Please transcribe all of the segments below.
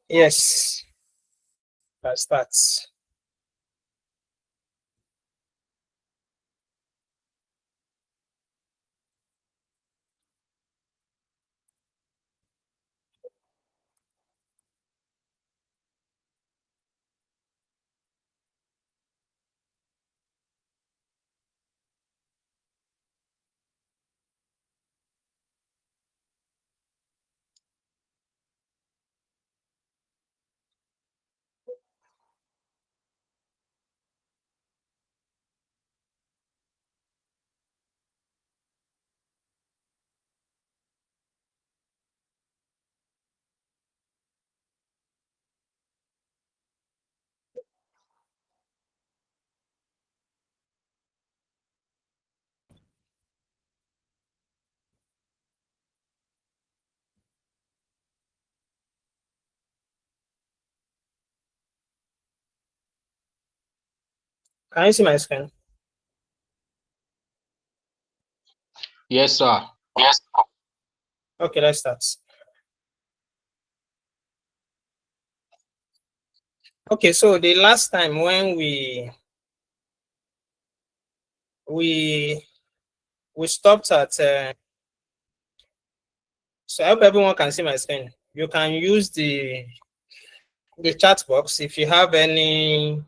Yes, that starts. Can you see my screen? Yes, sir. Yes. Okay, let's start. Okay, so the last time when we stopped at so I hope everyone can see my screen. You can use the chat box if you have any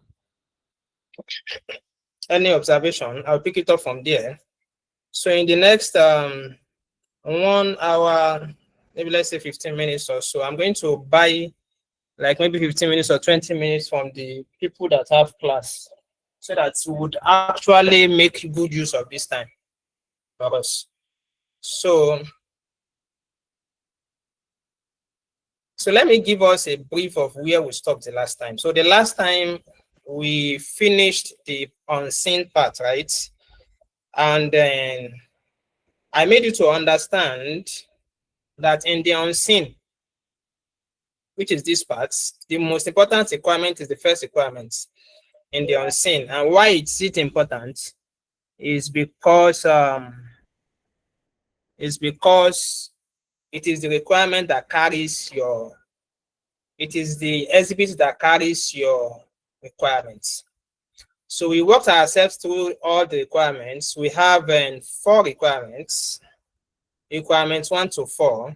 observation. I'll pick it up from there. So in the next 1 hour, maybe let's say 15 minutes or so, I'm going to buy like maybe 15 minutes or 20 minutes from the people that have class so that we would actually make good use of this time for us. So let me give us a brief of where we stopped the last time. So the last time we finished the unseen part, right? And then I made you to understand that in the unseen, which is this part, the most important requirement is the first requirement in the unseen. And why is it important is because it is the requirement that carries your, it is the exhibit that carries your requirements. So we worked ourselves through all the requirements. We have 4 requirements, requirements 1 to 4.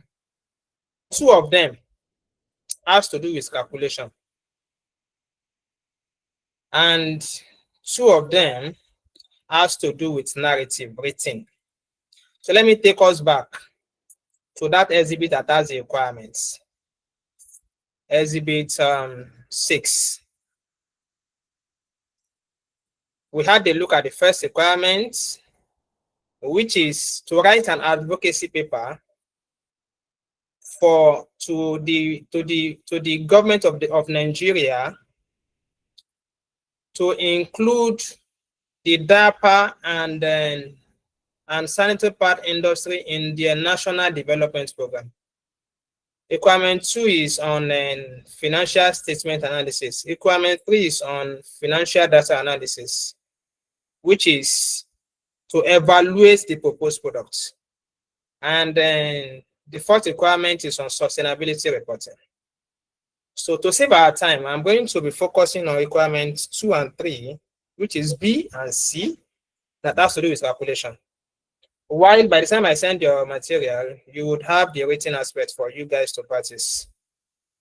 2 of them has to do with calculation. And 2 of them has to do with narrative written. So let me take us back to that exhibit that has the requirements. Exhibit 6. We had a look at the first requirement, which is to write an advocacy paper to the government of Nigeria to include the diaper and sanitary pad industry in their national development program. Requirement 2 is on financial statement analysis. Requirement 3 is on financial data analysis, which is to evaluate the proposed products. And then the 4th requirement is on sustainability reporting. So to save our time, I'm going to be focusing on requirements 2 and 3, which is B and C, that has to do with calculation. While by the time I send your material, you would have the written aspect for you guys to practice.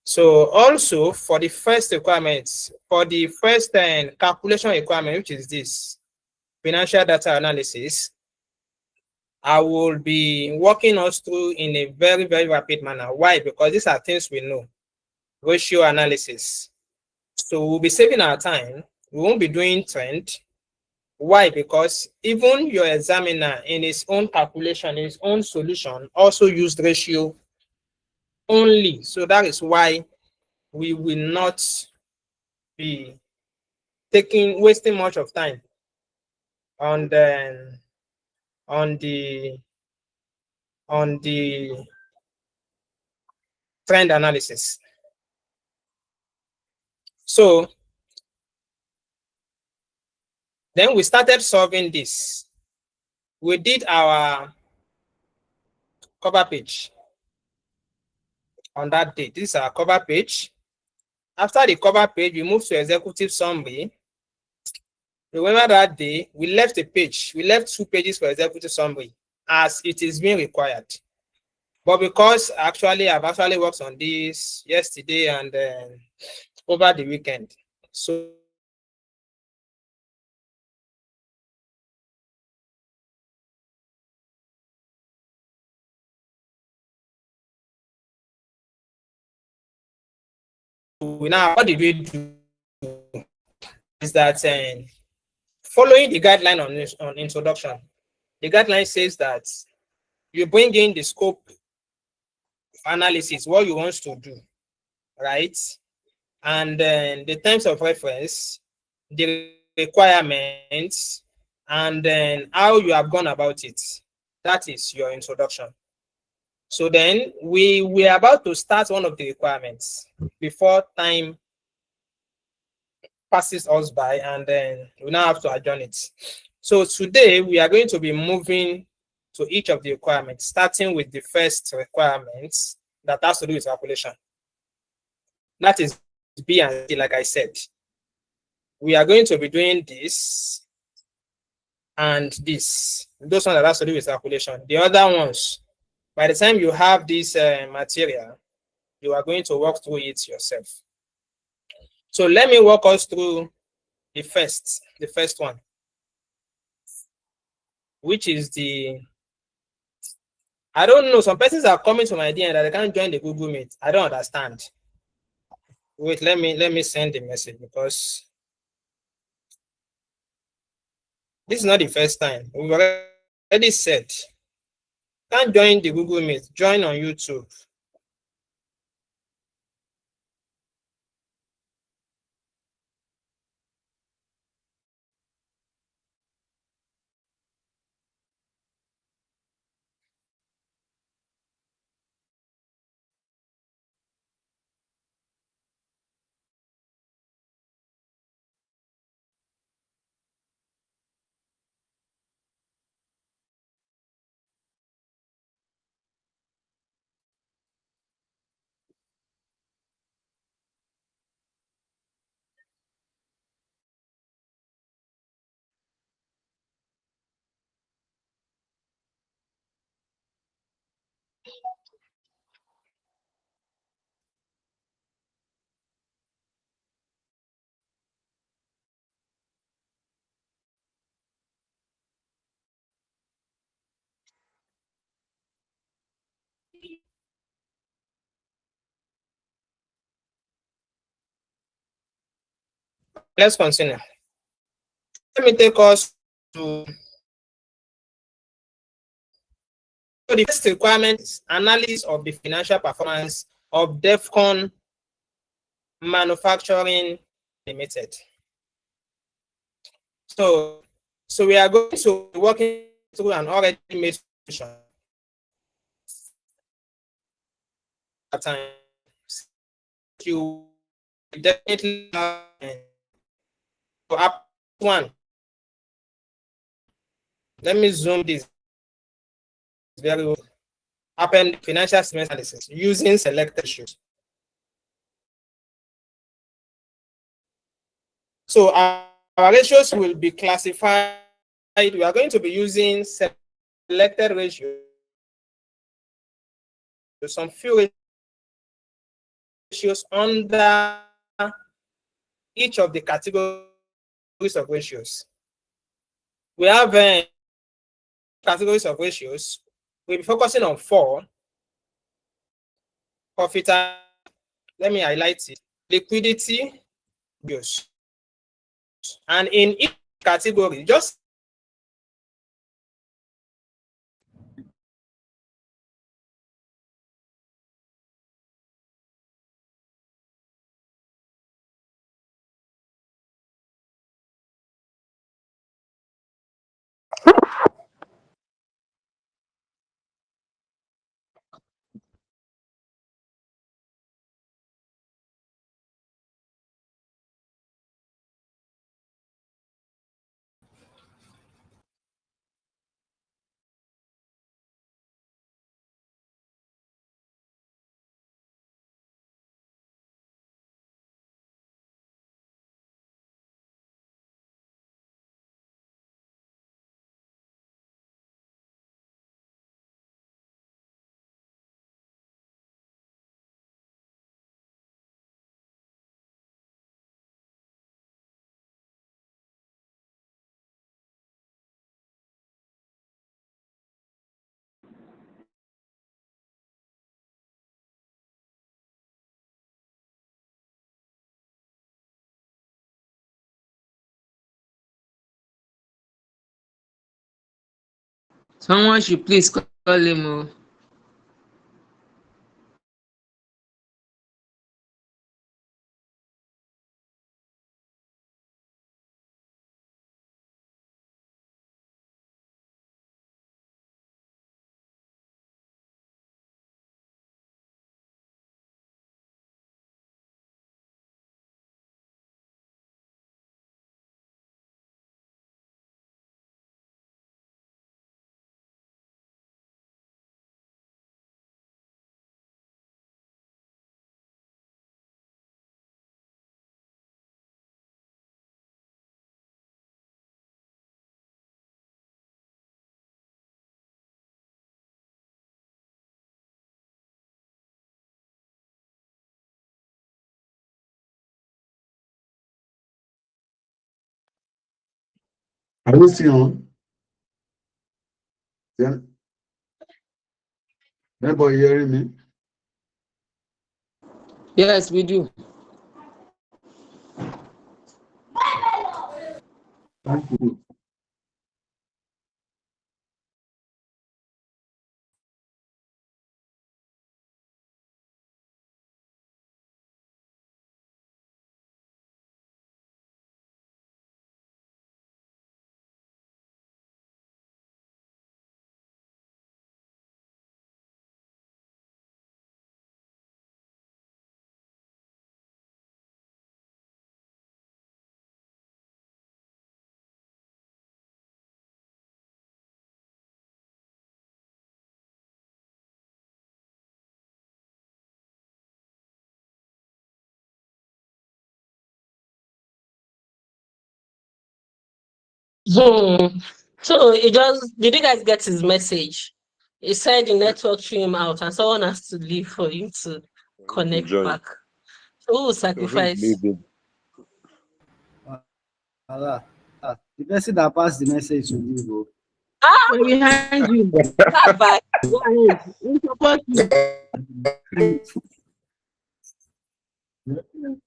So also for the first requirements, for the first calculation requirement, which is this, financial data analysis, I will be walking us through in a very, very rapid manner. Why? Because these are things we know. Ratio analysis. So we'll be saving our time. We won't be doing trend. Why? Because even your examiner in his own calculation, in his own solution, also used ratio only. So that is why we will not be wasting much of time on the trend analysis. So then we started solving this. We did our cover page. on that day. This is our cover page. After the cover page, we move to executive summary. Remember that day, we left a page. We left 2 pages for executive summary as it is being required. But because actually I've actually worked on this yesterday and over the weekend. So we now, what did we do? Is that following the guideline on introduction, the guideline says that you bring in the scope analysis, what you want to do, right? And then the terms of reference, the requirements, and then how you have gone about it. That is your introduction. So then we are about to start one of the requirements before time passes us by, and then we now have to adjourn it. So today we are going to be moving to each of the requirements, starting with the first requirement that has to do with calculation. That is B and C, like I said. We are going to be doing this and this. Those ones that has to do with calculation. The other ones, by the time you have this material, you are going to work through it yourself. So let me walk us through the first one, which is I don't know, some persons are coming to my DM that they can't join the Google Meet. I don't understand. Wait, let me send the message, because this is not the first time. We've already said, can't join the Google Meet, join on YouTube. Let's continue. Let me take us to the first requirement is analysis of the financial performance of DEFCON Manufacturing Limited. So we are going to be working through an already made solution. At times, you definitely have one. Let me zoom this very well. Happen financial statement analysis using selected issues. So our ratios will be classified. We are going to be using selected ratios. Some few ratios under each of the categories of ratios. We have categories of ratios. We'll be focusing on 4. Profit, let me highlight it. Liquidity, use. And in each category, just Someone should please call him. Are we still on? Yeah. Anybody hearing me? Yes, we do. Thank you. Hmm. So he just did you guys get his message? He said the network threw him out and someone has to leave for him to To connect join. back. So who will So who's sacrifice? leading? The person that passed the message to you, bro. Ah, We're behind you. that bad. Go ahead. We support you.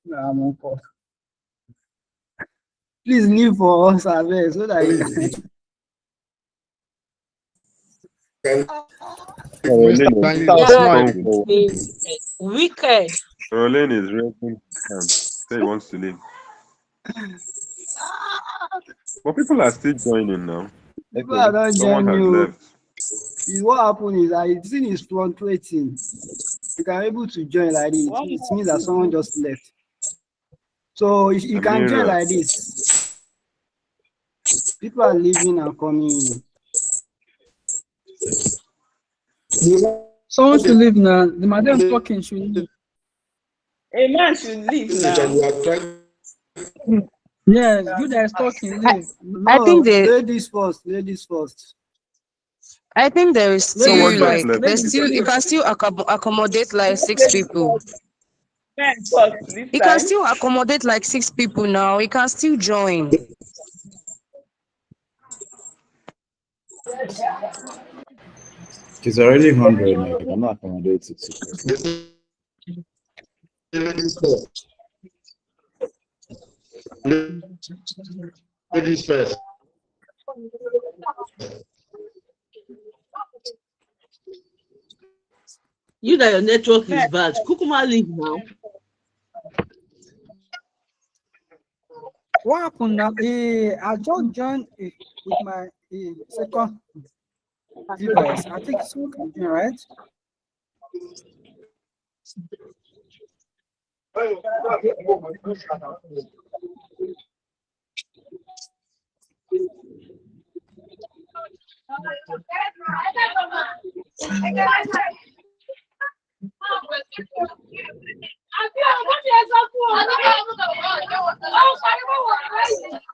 Nah, I'm on call. Please leave for us, Abel, so that you Caroline Mr. is Start Yeah, smile. talking. wicked. Caroline is raising her hand. Say he wants to leave. But people are still joining now. people are Okay, not someone has genuine. left. What happened is I seen is fluctuating. You can able to join like this. It means that someone just left. So you can join Amira, like this. People are leaving and coming in. Someone should leave now. The madam talking should leave. A man should leave now. Yes, you that is talking, I, leave. I No, think they ladies first. Ladies first. I think there is someone still just Ladies like left. first. there's Ladies still you first. can still accommodate like Let six ladies people. first. Men first this You can time. still accommodate like six people now. You can still join. It's already 100 now. You cannot accommodate 60 people. Ladies first. Ladies first. You that your network is Men bad. Kukuma leave now. What happened now? I just joined with my second device. I think it's working, right?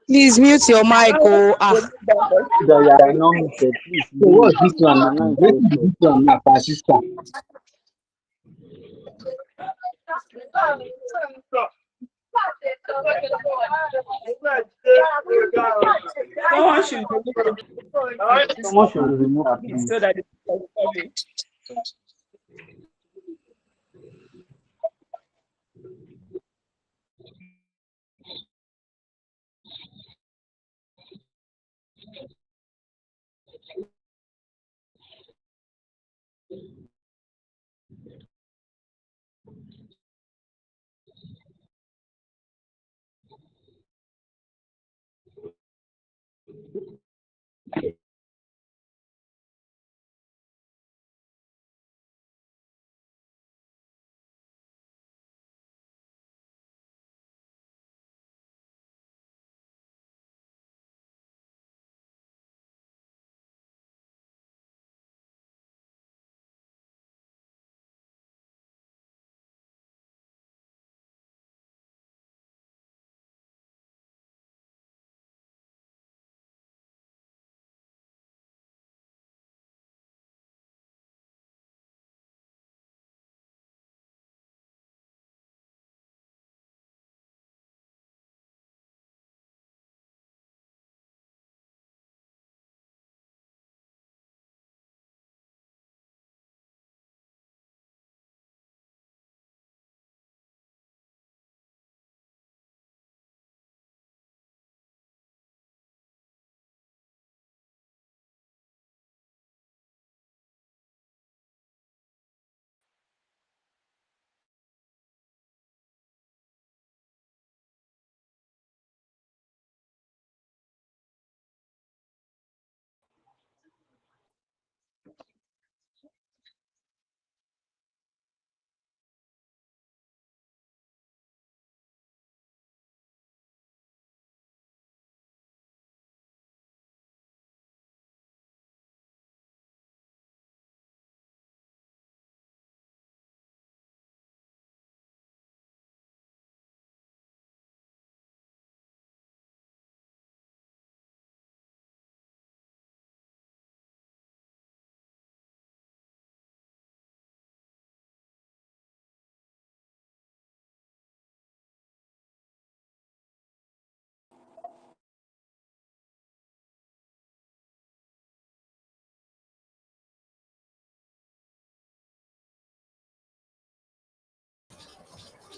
Please mute your mic. Oh ah. That you are not muted, please So leave. what's this one You now? are not What is interested. this one now, Francisca? someone should Someone should remove her, remove please. so that it's coming.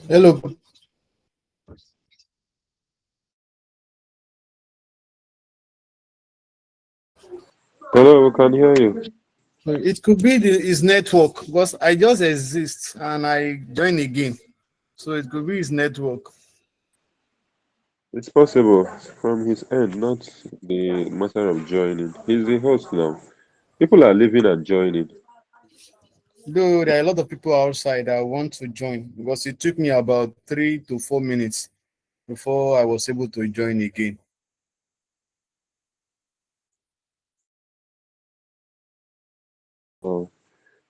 Hello. Hello, we can hear you. It could be his network because I just exist and I join again. So it could be his network. It's possible from his end, not the matter of joining. He's the host now. People are leaving and joining. Though there are a lot of people outside that want to join because it took me about 3 to 4 minutes before I was able to join again. Oh,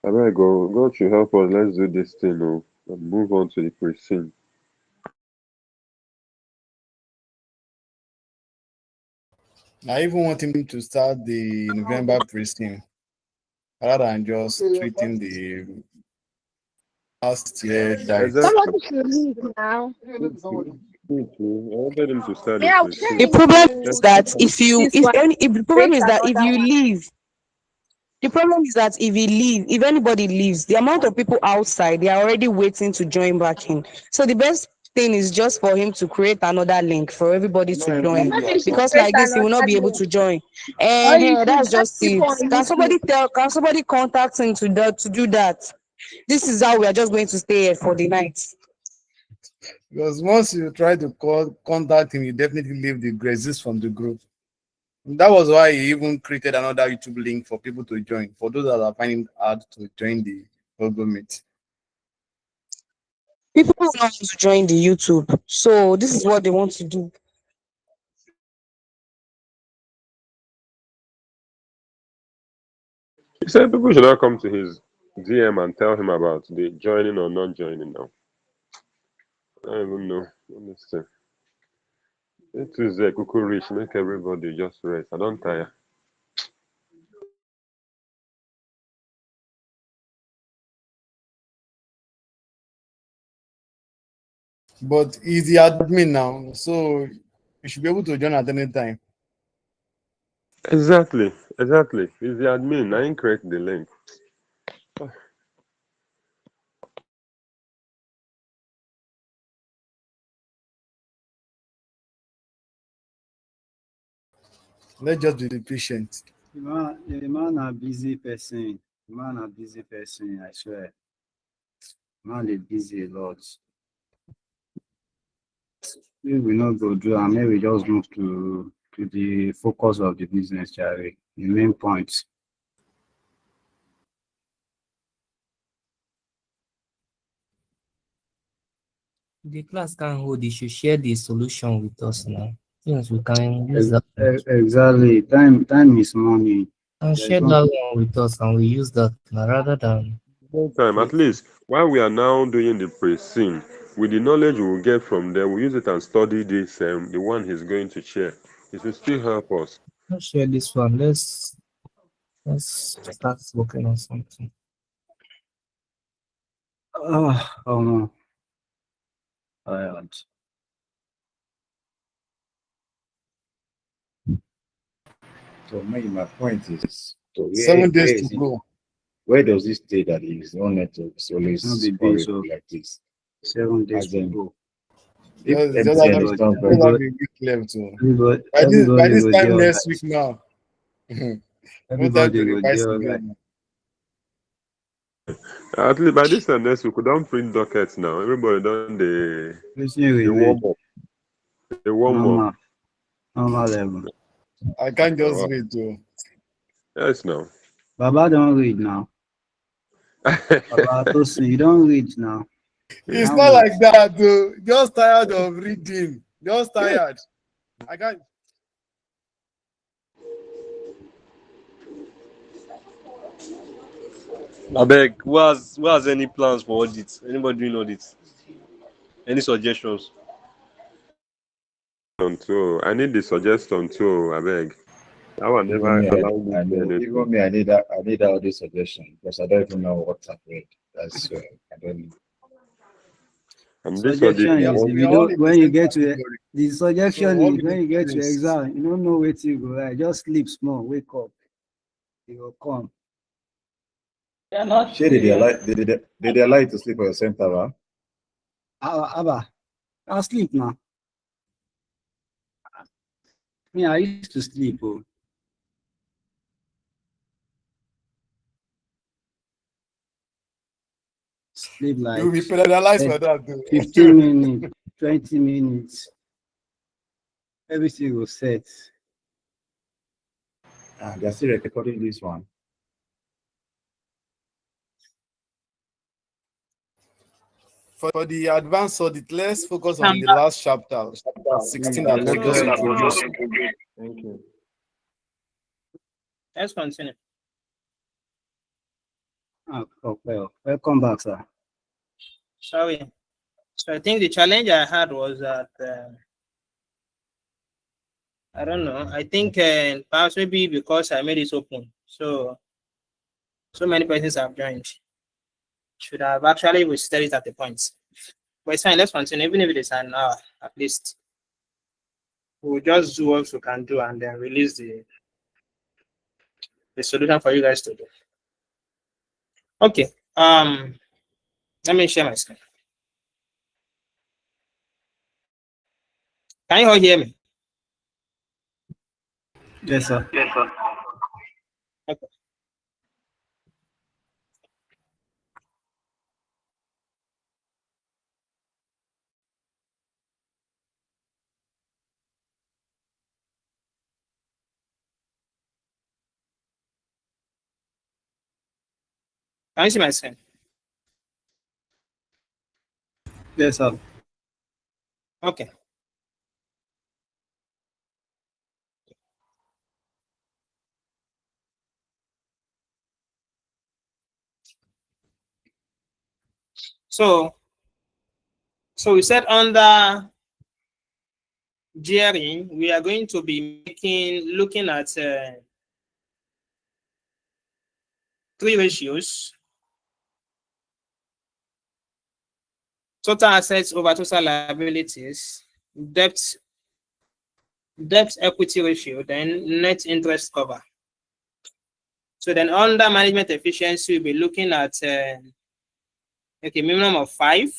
I better go. God should help us. Let's do this thing, oh, and move on to the pre-scene. I even want him to start the November pre-stream rather than just treating the last year direct. Exactly. Somebody should leave now. Me too. I wanted him to start the Yeah, pre-scene. the problem is that the problem is that if you one. leave, the problem is that if you leave, if anybody leaves, the amount of people outside, they are already waiting to join back in. So the best thing is just for him to create another link for everybody to join, because like this he will not be able to join. And that's just it. Can somebody contact him to do that? This is how we are just going to stay here for the night. Because once you try to contact him, you definitely leave the exist from the group. That was why he even created another YouTube link for people to join, for those that are finding it hard to join the Google Meet. People don't want to join the YouTube, so this is what they want to do. He said people should not come to his DM and tell him about the joining or not joining now. I don't even know. Honestly. It is a cuckoo rich, make everybody just rest. I don't tire. But he's the admin now, so you should be able to join at any time. Exactly. He's the admin. I ain't create the link. Let's just be patient. The man a busy person. The man a busy person, I swear. Man is busy a lot. We will not go through and maybe just move to the focus of the business, Charlie. The main point. The class can hold, you should share the solution with us now. Since we can use that. Exactly. Time is money. And share that one with us and we use that rather than Time, at least while we are now doing the pre-scene, with the knowledge we will get from there, we use it and study this the one he's going to share. It will still help us. let's share this one. Let's start working on something. Oh no. Tired. So my point is, so 7 days to go. Where does it stay that his own network is always horrible like this? 7 days to go. If Just have a week left. By this time next week now. Everybody will be all right. At least by this time next week, we don't print dockets now. Everybody done the warm up. The warm up. Normal level. I can't just read too. Yes, no. Baba don't read now. Baba Tosin, you don't read now. It's not like that, though. Just tired of reading. Just tired. I can't. Abeg, who has any plans for audit? Anybody doing audit? Any suggestions? Too. I need the suggestion too, abeg. That one never allowed me to anything. Even me, I need all the suggestion because I don't even know what I've read. That's I don't know. And Suggestion is if you don't, when you get to the suggestion is when you get to exam, you don't know where to go. Right? Just sleep small, wake up, it will come. They're not. Did they allow you to sleep at your center, huh? Abba, I'll sleep now. Me, I used to sleep. Oh. Sleep You like will be penalized for that, though. 15 minutes, 20 minutes. Everything was set. They're still recording this one. For the advanced audit, let's focus on the last chapter, 16 that we just introduced. Thank you. Let's continue. Oh, well, welcome back, sir. Sorry. So I think the challenge I had was that I don't know. I think perhaps maybe because I made it open, so many persons have joined. Should have actually restarted it at the point. But it's fine. Let's continue. Even if it is an hour, at least we'll just do what we can do and then release the solution for you guys to do. Okay. Let me share my screen. Can you all hear me? Yes, sir. Yes, sir. Okay. Can you see my screen? Yes, sir. Okay. So we said under gearing, we are going to be looking at 3 ratios: total assets over total liabilities, debt equity ratio, then net interest cover. So then under management efficiency, we'll be looking at minimum of 5,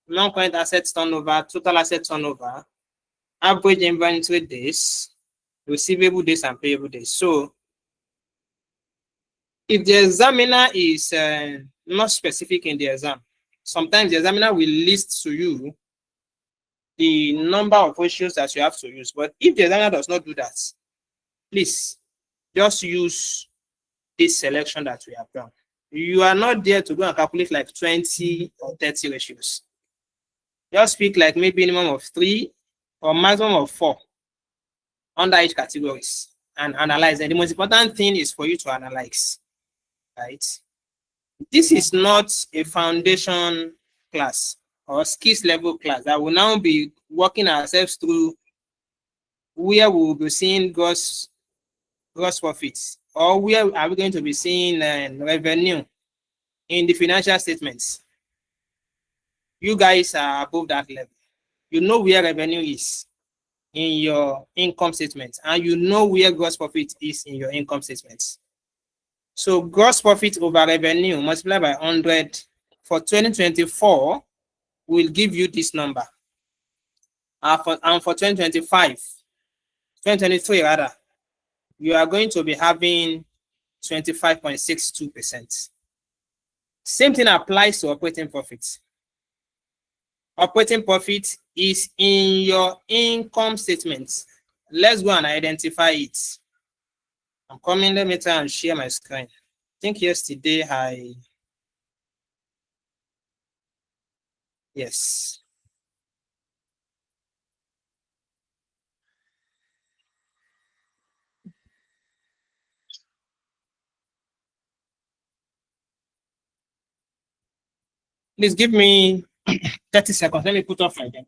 non-current assets turnover, total asset turnover, average inventory days, receivable days, and payable days. So if the examiner is not specific in the exam, sometimes the examiner will list to you the number of ratios that you have to use. But if the examiner does not do that, please just use this selection that we have done. You are not there to go and calculate like 20 or 30 ratios. Just pick like maybe minimum of 3 or maximum of 4 under each categories and analyze. And the most important thing is for you to analyze, right? This is not a foundation class or skills level class that will now be walking ourselves through where we will be seeing gross profits, or where are we going to be seeing revenue in the financial statements. You guys are above that level. You know where revenue is in your income statement, and you know where gross profit is in your income statements. So gross profit over revenue multiplied by 100 for 2024 will give you this number. And for 2023 rather, you are going to be having 25.62%. Same thing applies to operating profit. Operating profit is in your income statement. Let's go and identify it. I'm coming, let me try and share my screen. I think yesterday yes. Please give me 30 seconds. Let me put off again.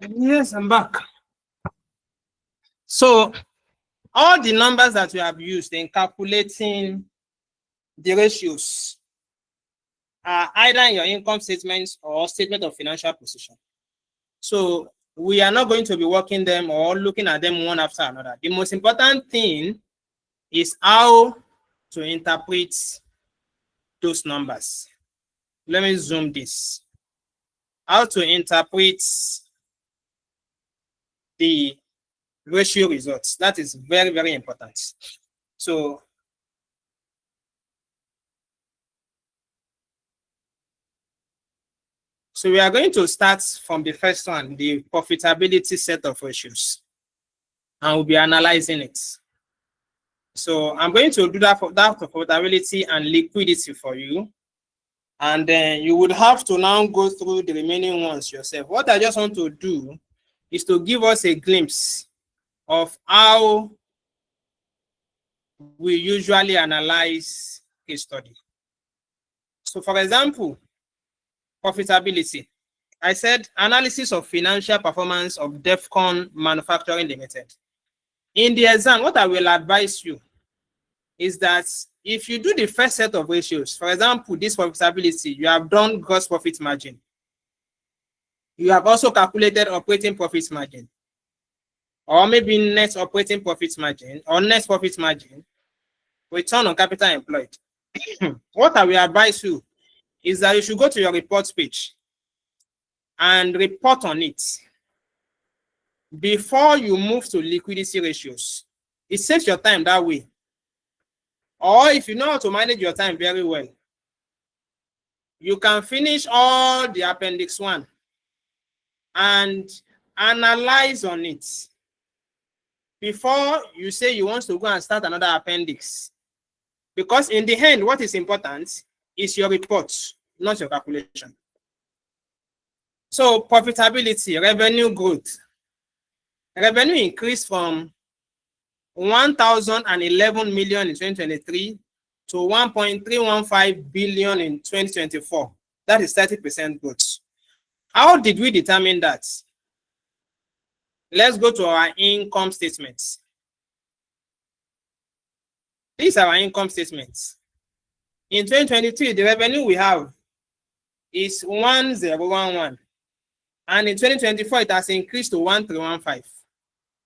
Yes, I'm back. So all the numbers that we have used in calculating the ratios are either in your income statements or statement of financial position. So we are not going to be working them or looking at them one after another. The most important thing is how to interpret those numbers. Let me zoom this. How to interpret the ratio results. That is very, very important. So we are going to start from the first one, the profitability set of ratios, and we'll be analyzing it. So I'm going to do that for profitability and liquidity for you. And then you would have to now go through the remaining ones yourself. What I just want to do is to give us a glimpse of how we usually analyze a study. So for example, profitability. I said analysis of financial performance of DEFCON Manufacturing Limited. In the exam, what I will advise you is that if you do the first set of ratios, for example, this profitability, you have done gross profit margin. You have also calculated operating profit margin, or maybe net operating profit margin, or net profit margin, return on capital employed. What I will advise you is that you should go to your report page and report on it before you move to liquidity ratios. It saves your time that way. Or if you know how to manage your time very well, you can finish all the appendix 1 and analyze on it before you say you want to go and start another appendix. Because in the end, what is important is your report, not your calculation. So profitability, revenue growth. Revenue increased from 1,011 million in 2023 to 1.315 billion in 2024. That is 30% growth. How did we determine that? Let's go to our income statements. These are our income statements. In 2023, the revenue we have is 1011. And in 2024, it has increased to 1315.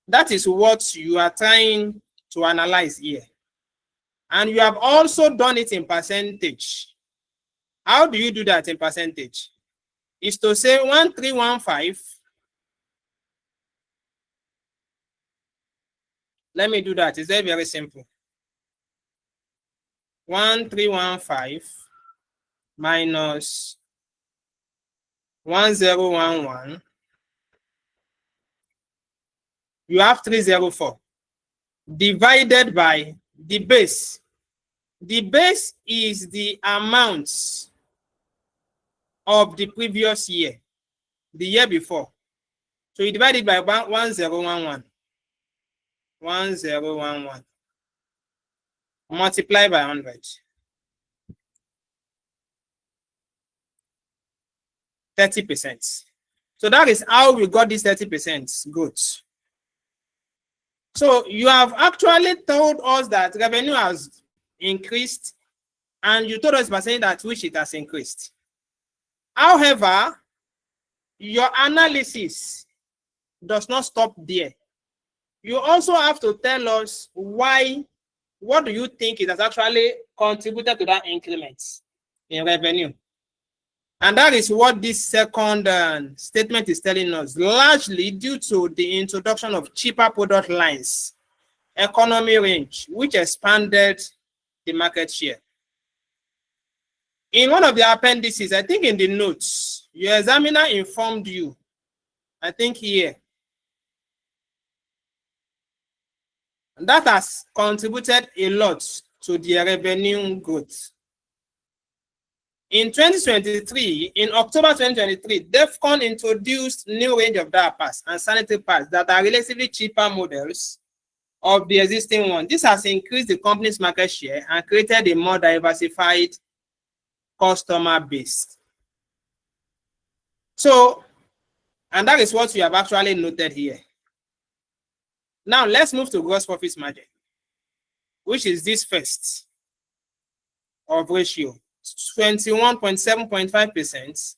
That is what you are trying to analyze here. And you have also done it in percentage. How do you do that in percentage? Is to say 1315. Let me do that. It's very, very simple. 1315 minus 1011. You have 304 divided by the base. The base is the amount of the previous year, the year before. So you divide it by 1011. 1011. Multiply by 100. 30%. So that is how we got this 30% growth. So you have actually told us that revenue has increased, and you told us by saying that which it has increased. However, your analysis does not stop there. You also have to tell us why, what do you think it has actually contributed to that increment in revenue? And that is what this second statement is telling us, largely due to the introduction of cheaper product lines, economy range, which expanded the market share. In one of the appendices, I think in the notes, your examiner informed you, I think here, that has contributed a lot to the revenue growth. In 2023, in October 2023, DEFCON introduced new range of diapers and sanitary pads that are relatively cheaper models of the existing one. This has increased the company's market share and created a more diversified customer base. So, and that is what we have actually noted here. Now, let's move to gross profit margin, which is this first of ratio. 21.7.5%,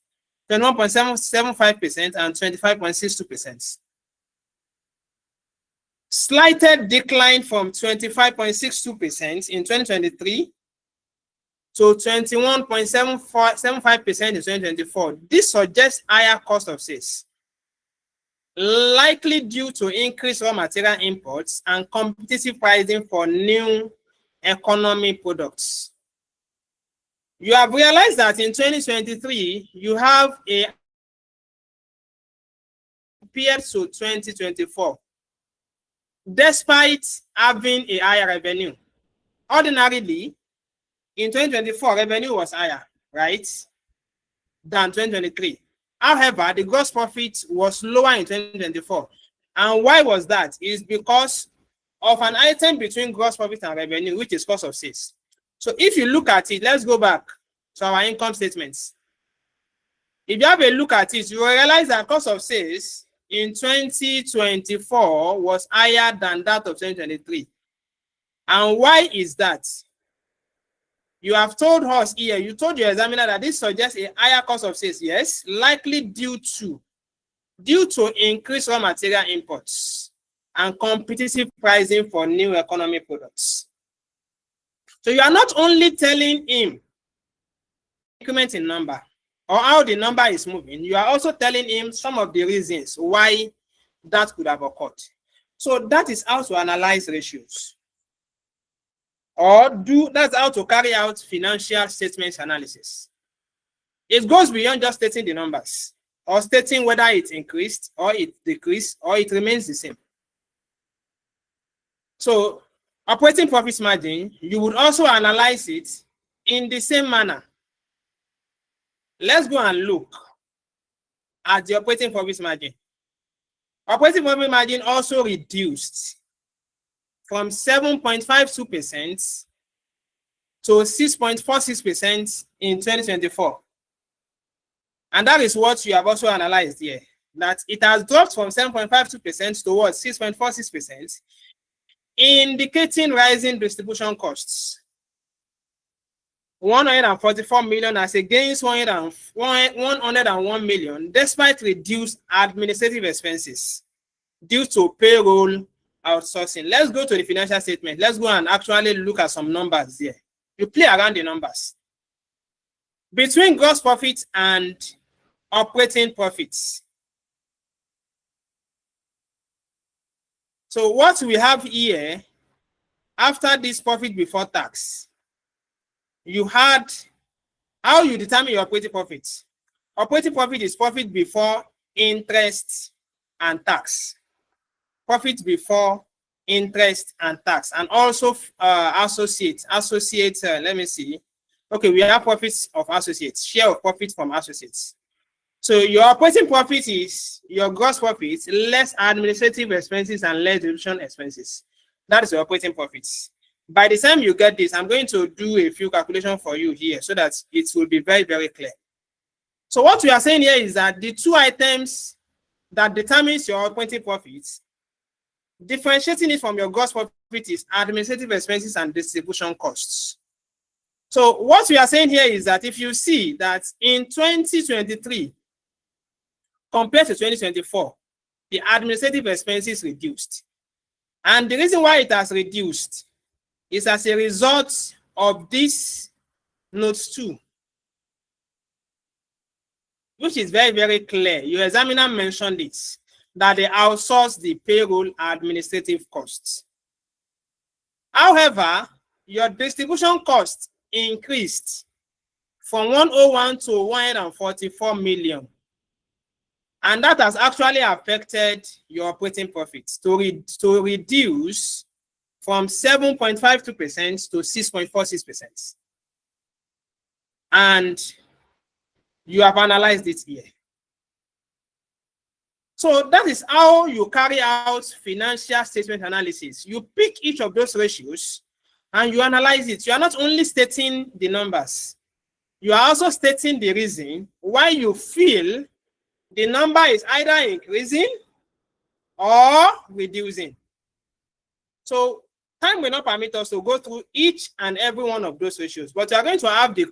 21.775%, and 25.62%. Slighted decline from 25.62% in 2023 to 21.75% in 2024. This suggests higher cost of sales, likely due to increased raw material imports and competitive pricing for new economy products. You have realized that in 2023, you have a compared to 2024, despite having a higher revenue. Ordinarily, in 2024, revenue was higher, right, than 2023. However, the gross profit was lower in 2024. And why was that? It's because of an item between gross profit and revenue, which is cost of sales. So if you look at it, let's go back to our income statements. If you have a look at it, you will realize that cost of sales in 2024 was higher than that of 2023. And why is that? You have told us here, you told your examiner that this suggests a higher cost of sales, yes, likely due to increased raw material imports and competitive pricing for new economy products. So you are not only telling him increment in number or how the number is moving, you are also telling him some of the reasons why that could have occurred. So that is how to analyze ratios. That's how to carry out financial statements analysis. It goes beyond just stating the numbers or stating whether it increased or it decreased or it remains the same. So operating profit margin, you would also analyze it in the same manner. Let's go and look at the operating profit margin. Operating profit margin also reduced from 7.52% to 6.46% in 2024. And that is what you have also analyzed here, that it has dropped from 7.52% towards 6.46%, indicating rising distribution costs. 144 million as against 101 million, despite reduced administrative expenses due to payroll outsourcing. Let's go to the financial statement. Let's go and actually look at some numbers here. You play around the numbers. Between gross profit and operating profits. So what we have here, after this profit before tax, you had how you determine your operating profit. Operating profit is profit before interest and tax. Profit before interest and tax, and also associates. Let me see. Okay, we have profits of associates, share of profit from associates. So your operating profit is your gross profit less administrative expenses and less distribution expenses. That is your operating profits. By the time you get this, I'm going to do a few calculations for you here so that it will be very, very clear. So what we are saying here is that the two items that determines your operating profits, differentiating it from your gross profit is administrative expenses and distribution costs. So what we are saying here is that if you see that in 2023, compared to 2024, the administrative expenses reduced. And the reason why it has reduced is as a result of this note 2, which is very, very clear. Your examiner mentioned this, that they outsource the payroll administrative costs. However, your distribution costs increased from 101 to 144 million. And that has actually affected your operating profits to reduce from 7.52% to 6.46%. And You have analyzed it here. So that is how you carry out financial statement analysis. You pick each of those ratios and you analyze it. You are not only stating the numbers, you are also stating the reason why you feel the number is either increasing or reducing. So time will not permit us to go through each and every one of those ratios, but you are going to have the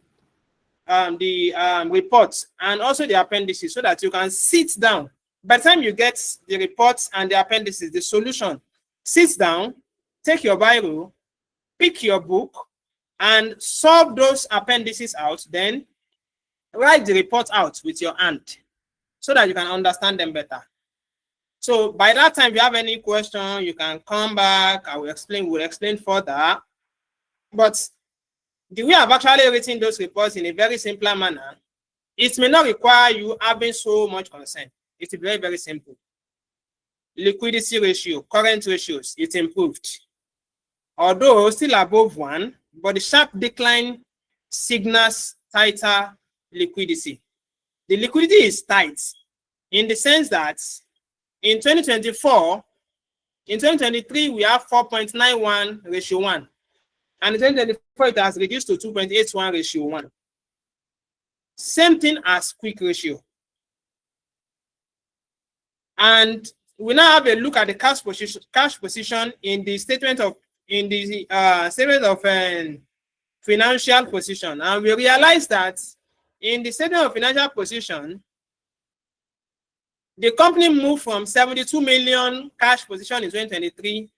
reports and also the appendices so that you can sit down. By the time you get the reports and the appendices, the solution, sit down, take your Bible, pick your book, and solve those appendices out, then write the report out with your hand so that you can understand them better. So by that time, if you have any question, you can come back. I will explain, we'll explain further. But the way I've actually written those reports in a very simpler manner, it may not require you having so much concern. It's very, very simple. Liquidity ratio, current ratios, it's improved. Although still above 1, but the sharp decline signals tighter liquidity. The liquidity is tight in the sense that in 2024, in 2023, we have 4.91 ratio 1. And in 2024, it has reduced to 2.81 ratio 1. Same thing as quick ratio. And we now have a look at the cash position in the statement of financial position, and we realize that in the statement of financial position, the company moved from 72 million cash position in 2023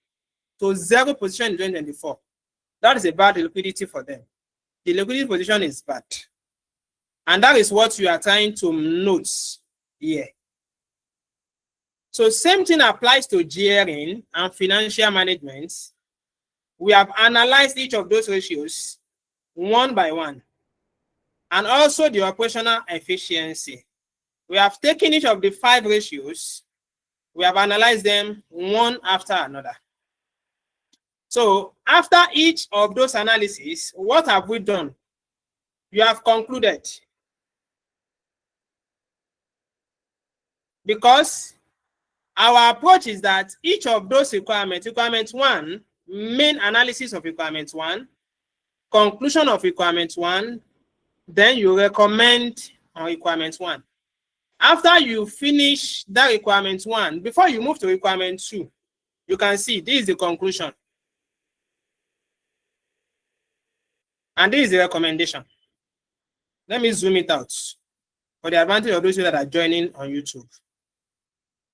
to 0 position in 2024. That is a bad liquidity for them. The liquidity position is bad, and that is what you are trying to note here. So same thing applies to gearing and financial management. We have analyzed each of those ratios one by one, and also the operational efficiency. We have taken each of the 5 ratios, we have analyzed them one after another. So after each of those analyses, what have we done? You have concluded. Because our approach is that each of those requirements, requirement 1, main analysis of requirement 1, conclusion of requirement 1, then you recommend on requirement 1. After you finish that requirement 1, before you move to requirement 2, you can see this is the conclusion. And this is the recommendation. Let me zoom it out for the advantage of those that are joining on YouTube.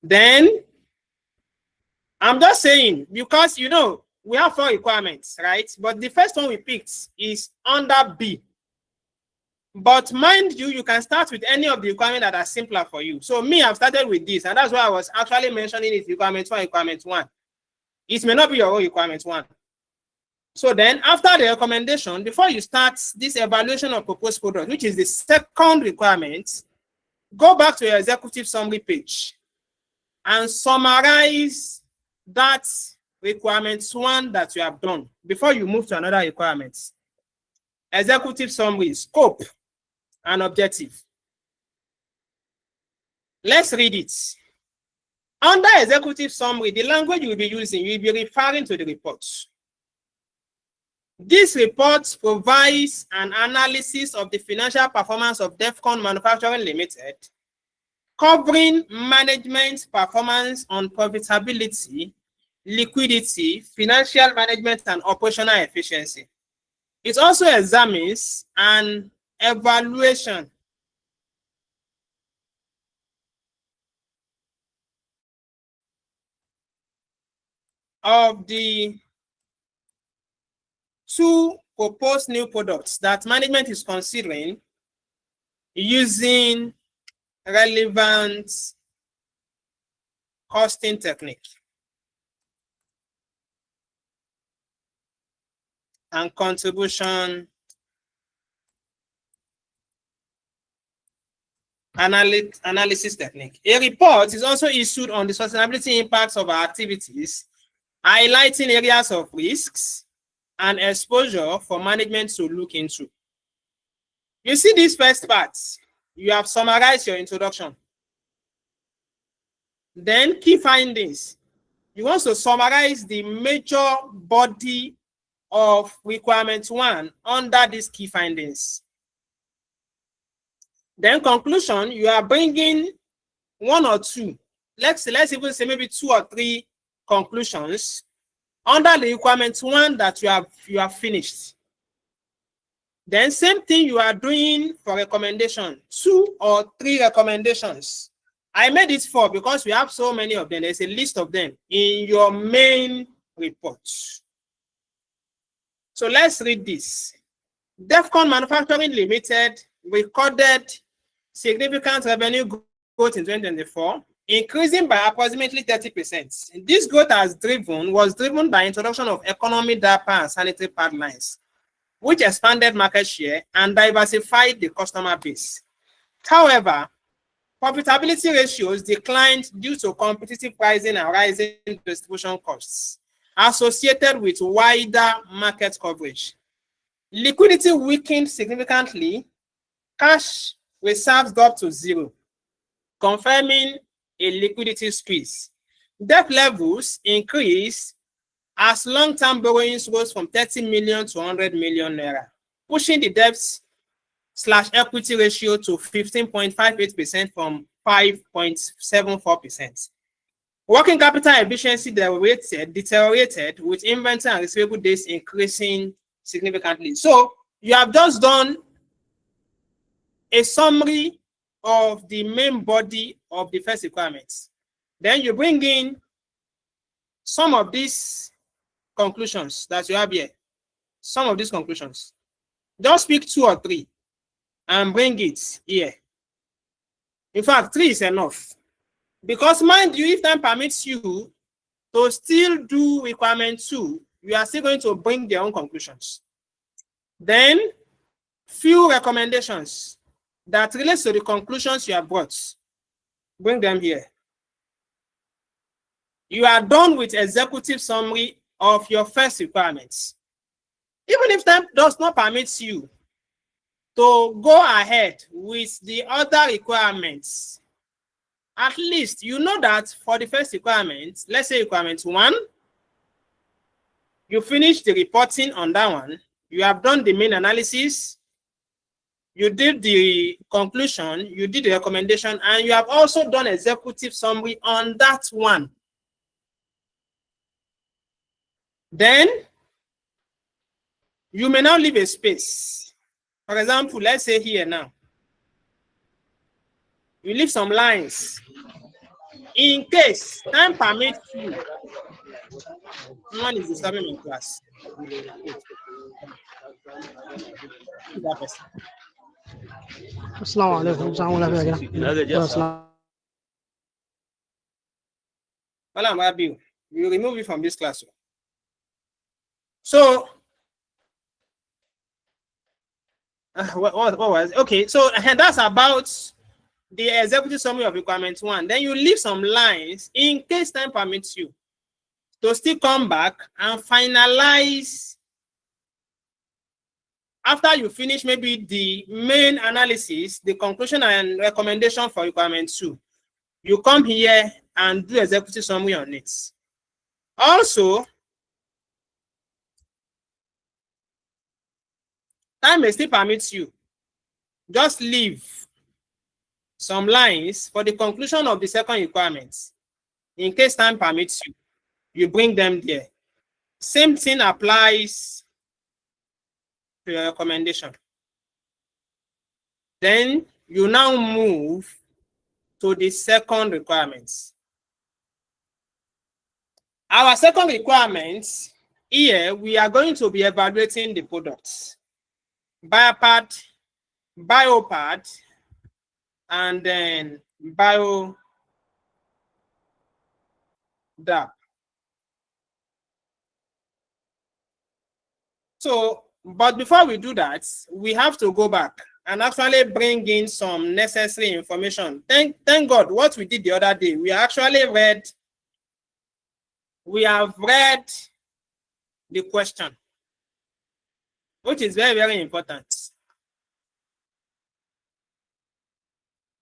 Then, I'm just saying, because, you know, we have 4 requirements, right? But the first one we picked is under B. But mind you, you can start with any of the requirements that are simpler for you. So me, I've started with this, and that's why I was actually mentioning it, requirement 1, requirement 1. It may not be your own requirement 1. So then after the recommendation, before you start this evaluation of proposed product, which is the second requirement, go back to your executive summary page and summarize that requirement 1 that you have done before you move to another requirement. Executive summary, scope, and objective. Let's read it. Under executive summary, the language you will be using, you will be referring to the report. This report provides an analysis of the financial performance of Defcon Manufacturing Limited, covering management performance on profitability, liquidity, financial management, and operational efficiency. It also examines an evaluation of the 2 proposed new products that management is considering using relevant costing technique and contribution analysis technique. A report is also issued on the sustainability impacts of our activities, highlighting areas of risks and exposure for management to look into. You see this first part, you have summarized your introduction. Then key findings. You want to summarize the major body of requirement 1 under these key findings. Then conclusion, you are bringing 1 or 2. Let's even say maybe 2 or 3 conclusions under the requirement 1 that you have finished. Then same thing you are doing for recommendation, 2 or 3 recommendations. I made it 4 because we have so many of them. There's a list of them in your main report. So let's read this. DEFCON Manufacturing Limited recorded significant revenue growth in 2024, increasing by approximately 30%. This growth was driven by introduction of economy diaper and sanitary pad lines, which expanded market share and diversified the customer base. However, profitability ratios declined due to competitive pricing and rising distribution costs associated with wider market coverage. Liquidity weakened significantly. Cash reserves dropped to 0, confirming a liquidity squeeze. Debt levels increased as long-term borrowings rose from 30 million to 100 million naira, pushing the debt/equity ratio to 15.58% from 5.74%. Working capital efficiency deteriorated with inventory and receivable days increasing significantly. So you have just done a summary of the main body of the first requirements. Then you bring in some of these conclusions that you have here. Some of these conclusions. Just pick 2 or 3 and bring it here. In fact, 3 is enough. Because mind you, if time permits you to still do requirement 2, you are still going to bring their own conclusions. Then, few recommendations that relates to the conclusions you have brought. Bring them here. You are done with executive summary of your first requirements. Even if time does not permit you to go ahead with the other requirements, at least you know that for the first requirement, let's say requirement 1, you finish the reporting on that one, you have done the main analysis, you did the conclusion, you did the recommendation, and you have also done executive summary on that one. Then you may now leave a space. For example, let's say here now, you leave some lines in case time permits you. Someone is disturbing in class. Assalamu alaikum. You remove it from this class. So, what was it? Okay? So, and that's about the executive summary of requirement 1. Then you leave some lines in case time permits you to still come back and finalize after you finish maybe the main analysis, the conclusion and recommendation for requirement 2. You come here and do executive summary on it. Also, time may still permit you. Just leave some lines for the conclusion of the second requirement. In case time permits you, you bring them there. Same thing applies to your recommendation. Then you now move to the second requirement. Our second requirement, here we are going to be evaluating the products. BioPad, BioPad, and then BioDAP. So, but before we do that, we have to go back and actually bring in some necessary information. Thank God, what we did the other day, we have read the question, which is very, very important.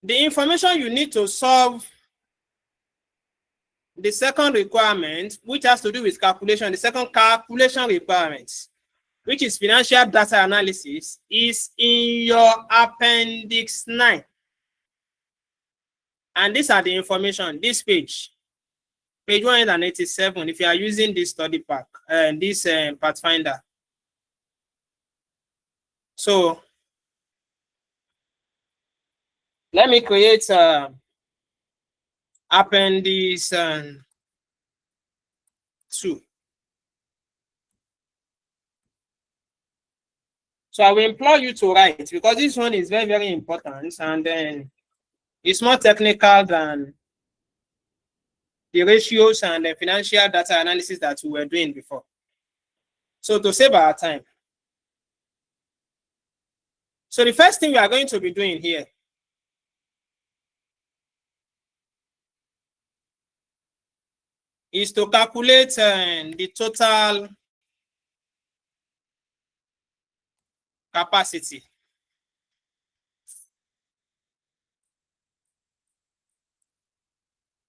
The information you need to solve the second requirement, which has to do with calculation, the second calculation requirement, which is financial data analysis, is in your appendix 9. And these are the information, this page 187, if you are using this study pack, this Pathfinder. So let me create appendix 2. So I will implore you to write, because this one is very, very important, and then it's more technical than the ratios and the financial data analysis that we were doing before. So to save our time. So the first thing we are going to be doing here is to calculate the total capacity.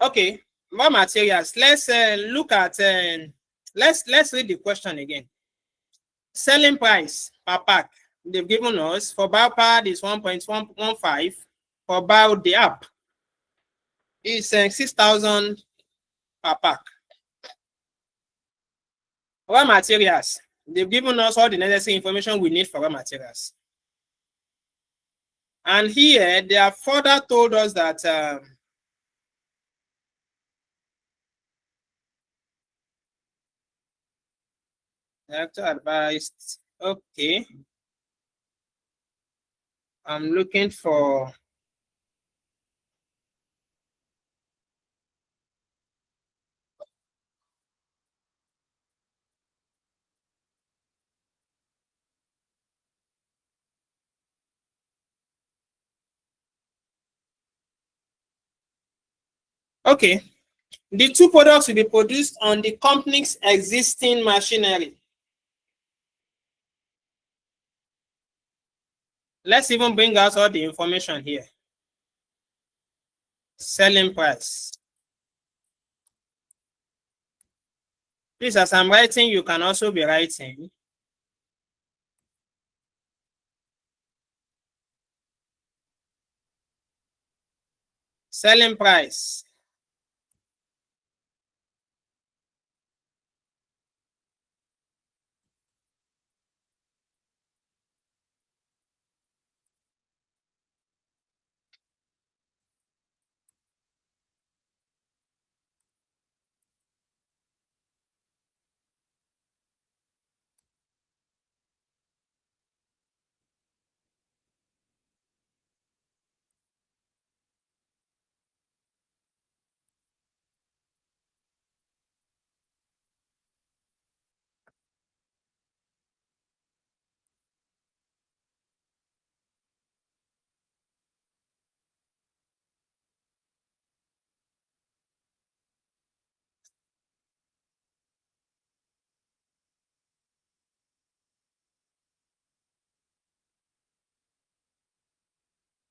Okay, raw materials. Let's look at let's read the question again. Selling price per pack they've given us for biopad is 1.115. For bio the app is 6,000 per pack. Raw materials, they've given us all the necessary information we need for raw materials. And here they have further told us that director advised, okay. I'm looking for okay. The two products will be produced on the company's existing machinery. Let's even bring out all the information here. Selling price. Please, as I'm writing, you can also be writing. Selling price.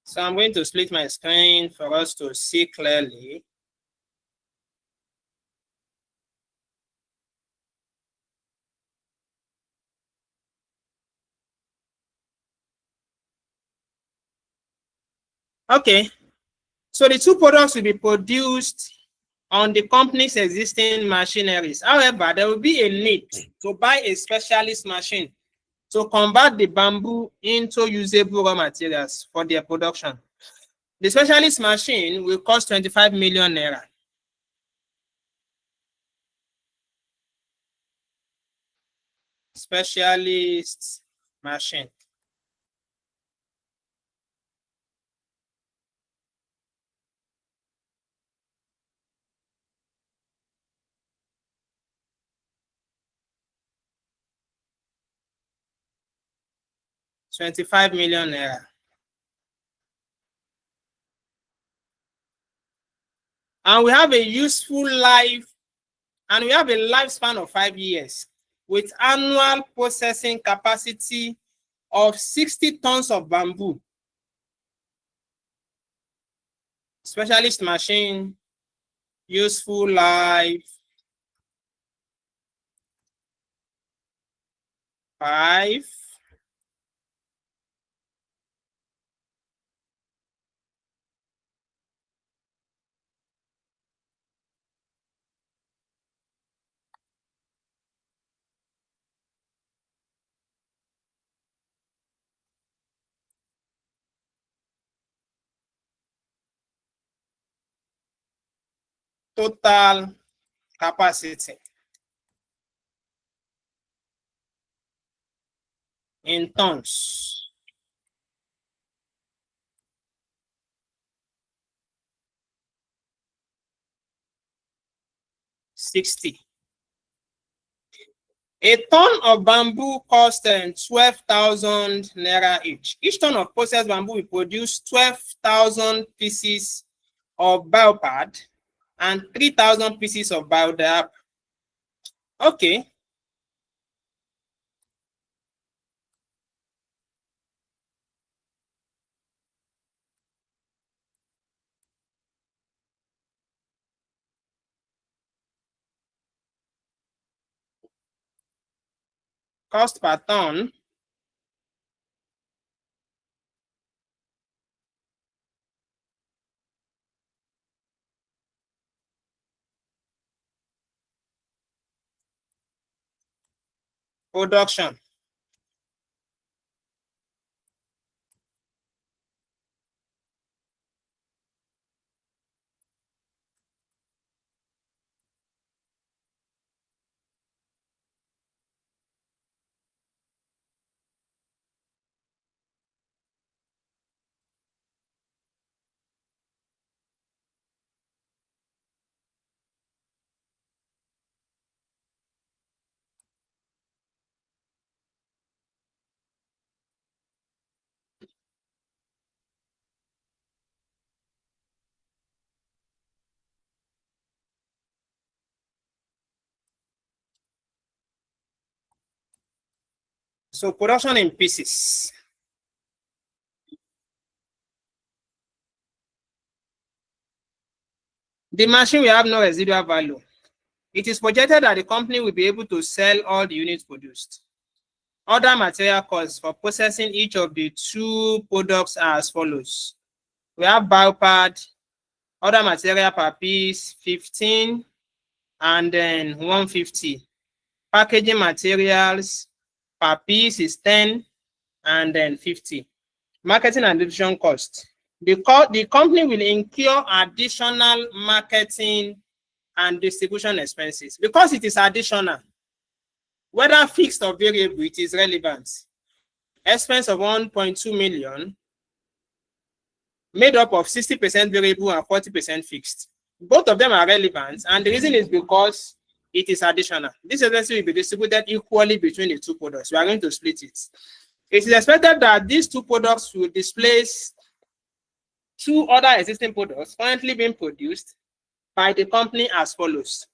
So I'm going to split my screen for us to see clearly. Okay, so the two products will be produced on the company's existing machineries. However, there will be a need to buy a specialist machine to convert the bamboo into usable raw materials for their production. The specialist machine will cost 25 million naira. Specialist machine. $25 million naira. And we have a useful life, and we have a lifespan of 5 years with annual processing capacity of 60 tons of bamboo. Specialist machine, useful life, 5. Total capacity in tons. $60. A ton of bamboo costs 12,000 naira each. Each ton of processed bamboo will produce 12,000 pieces of biopad and 3,000 pieces of biodap. Okay. Cost per ton. Production. So production in pieces. The machine will have no residual value. It is projected that the company will be able to sell all the units produced. Other material costs for processing each of the 2 products are as follows. We have biopad, other material per piece, 15 and then 150. Packaging materials per piece is 10 and then 50. Marketing and distribution cost. The company will incur additional marketing and distribution expenses. Because it is additional, whether fixed or variable, it is relevant. Expense of 1.2 million, made up of 60% variable and 40% fixed. Both of them are relevant, and the reason is because it is additional. This expense will be distributed equally between the 2 products. We are going to split it. It is expected that these 2 products will displace 2 other existing products currently being produced by the company as follows.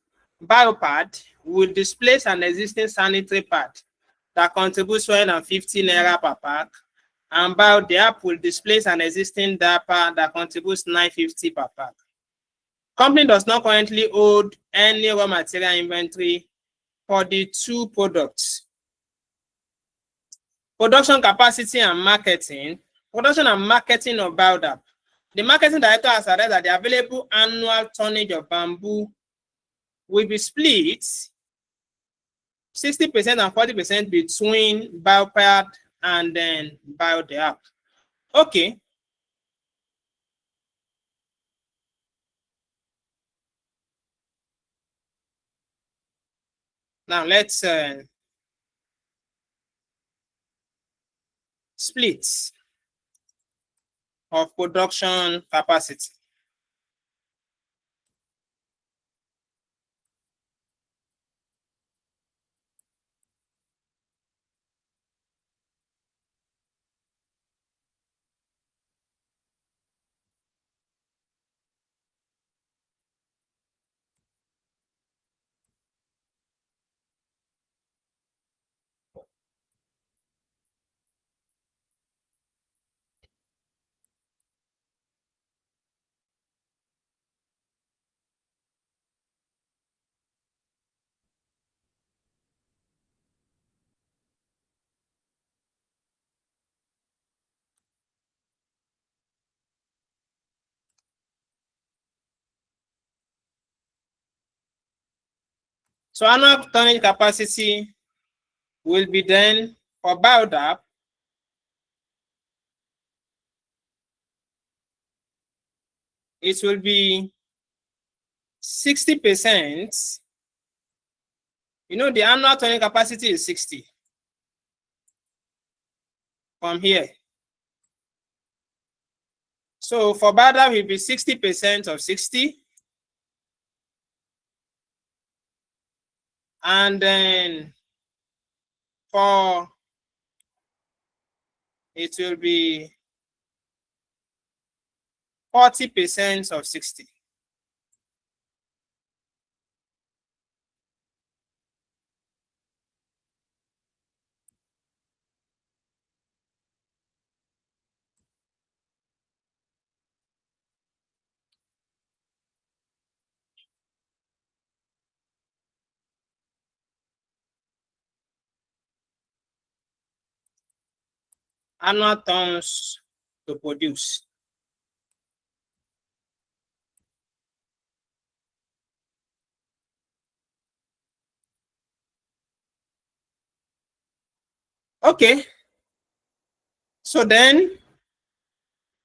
Biopad will displace an existing sanitary pad that contributes 150 naira per pack, and biodap will displace an existing diaper that contributes 950 per pack. Company does not currently hold any raw material inventory for the 2 products. Production capacity and marketing. Production and marketing of biodap. The marketing director has said that the available annual tonnage of bamboo will be split 60% and 40% between biopad and then biodap. Okay. Now let's split of production capacity. So annual tonnage capacity will be then for BioDAP it will be 60%. You know, the annual tonnage capacity is 60 from here. So for BioDAP, it will be 60% of 60. And then for it will be 40% of 60. Annual tons to produce. Okay. So then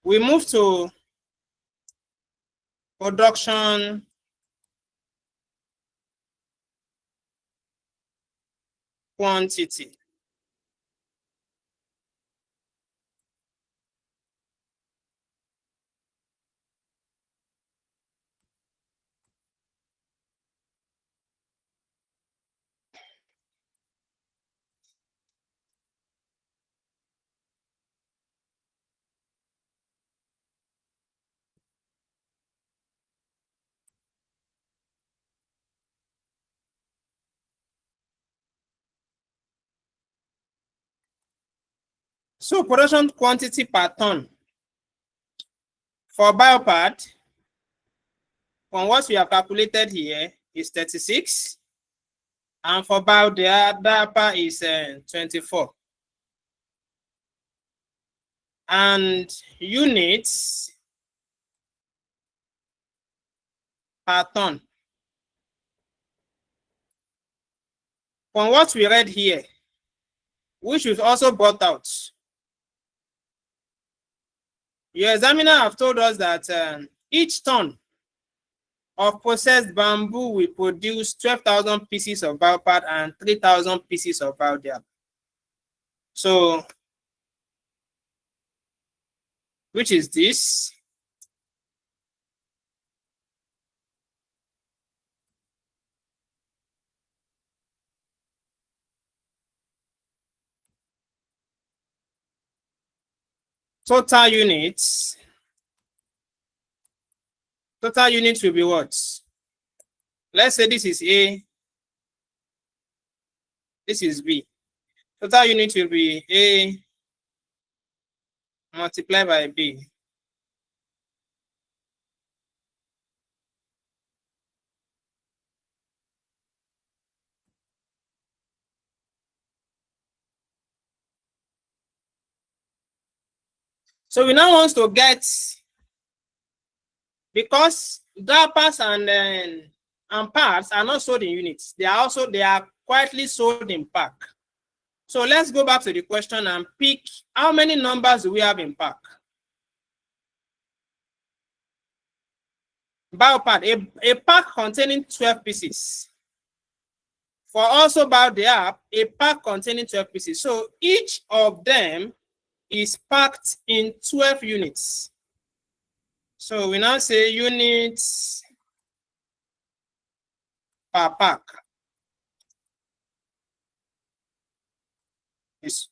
we move to production quantity. So production quantity per ton for BioPad, from what we have calculated here, is 36. And for BioDAP is 24. And units per ton. From what we read here, which was also brought out, your examiner have told us that each ton of processed bamboo will produce 12,000 pieces of BioPad and 3,000 pieces of BioDAP. So, which is this? Total units. Total units will be what? Let's say this is A, this is B. Total unit will be A multiplied by B. So we now want to get, because DAPAs and parts are not sold in units. They are quietly sold in pack. So let's go back to the question and pick how many numbers do we have in pack. BioPad, a pack containing 12 pieces. For also BioDAP, a pack containing 12 pieces. So each of them is packed in 12 units. So we now say units per pack is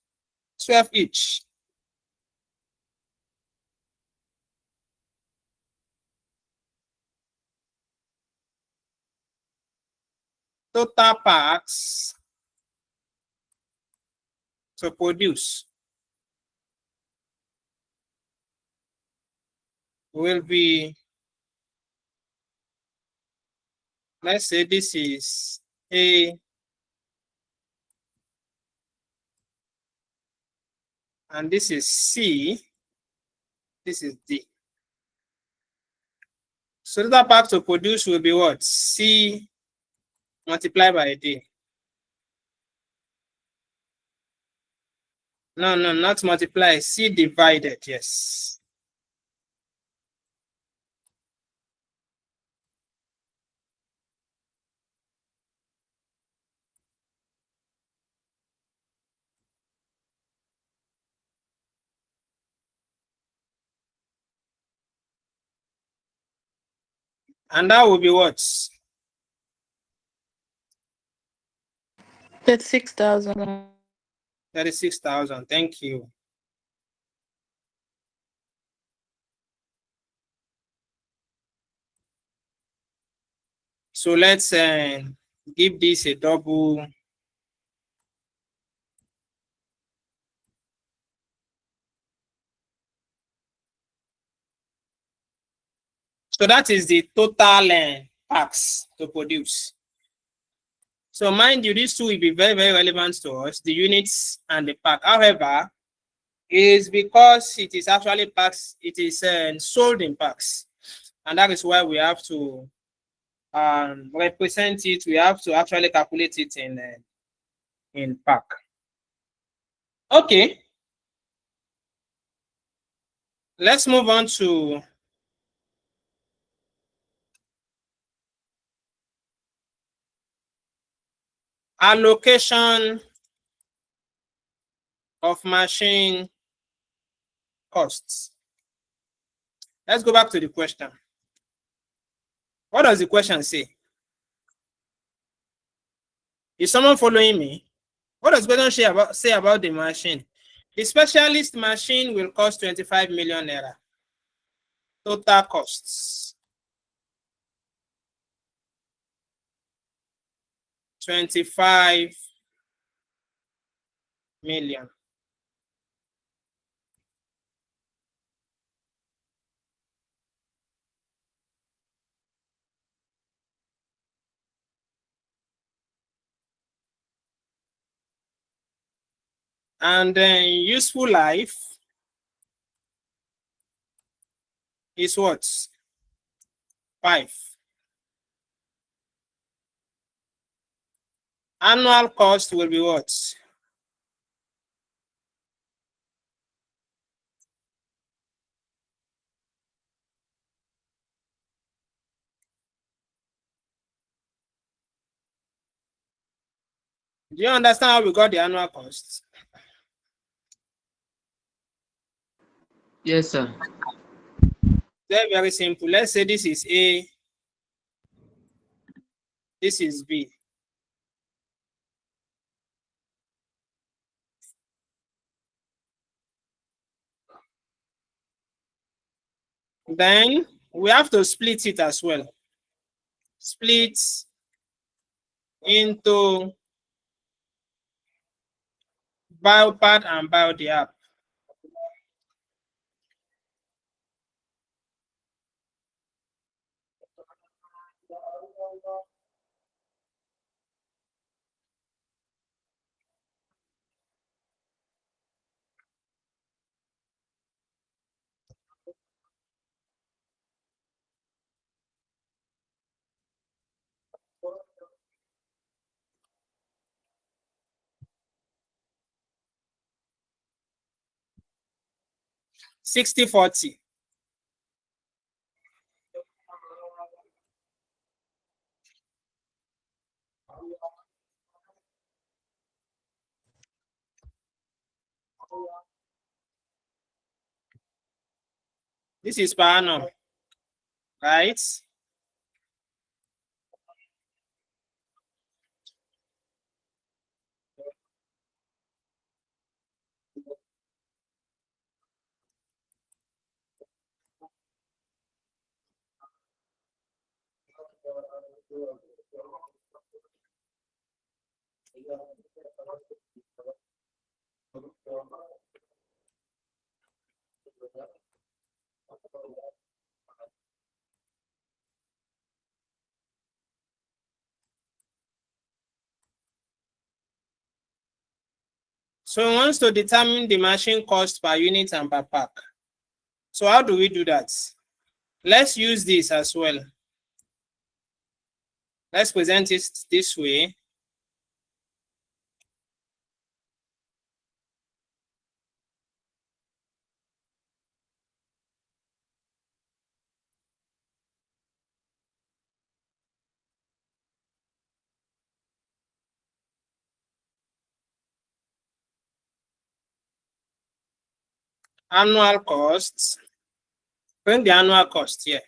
12 each. Total packs to produce will be, let's say this is A and this is C, this is D. So total packs to produce will be what? C Multiply by D. No, not multiply. C divided, yes. And that will be what? 36,000. 36,000. Thank you. So let's give this a double. So that is the total packs to produce. So mind you, these two will be very, very relevant to us, the units and the pack. However, is because it is actually packs, it is sold in packs. And that is why we have to represent it. We have to actually calculate it in pack. Okay. Let's move on to allocation of machine costs. Let's go back to the question. What does the question say? Is someone following me? What does the question say about the machine? The specialist machine will cost 25 million naira. Total costs. 25 million. And then useful life is what? 5. Annual cost will be what? Do you understand how we got the annual cost? Yes, sir. Very, very simple. Let's say this is A, this is B. Then we have to split it as well. Split into biopart and biodiap. $60-40. This is per annum, right? So we want to determine the machine cost per unit and per pack. So how do we do that? Let's use this as well. Let's present it this way. Annual costs. Bring the annual cost here.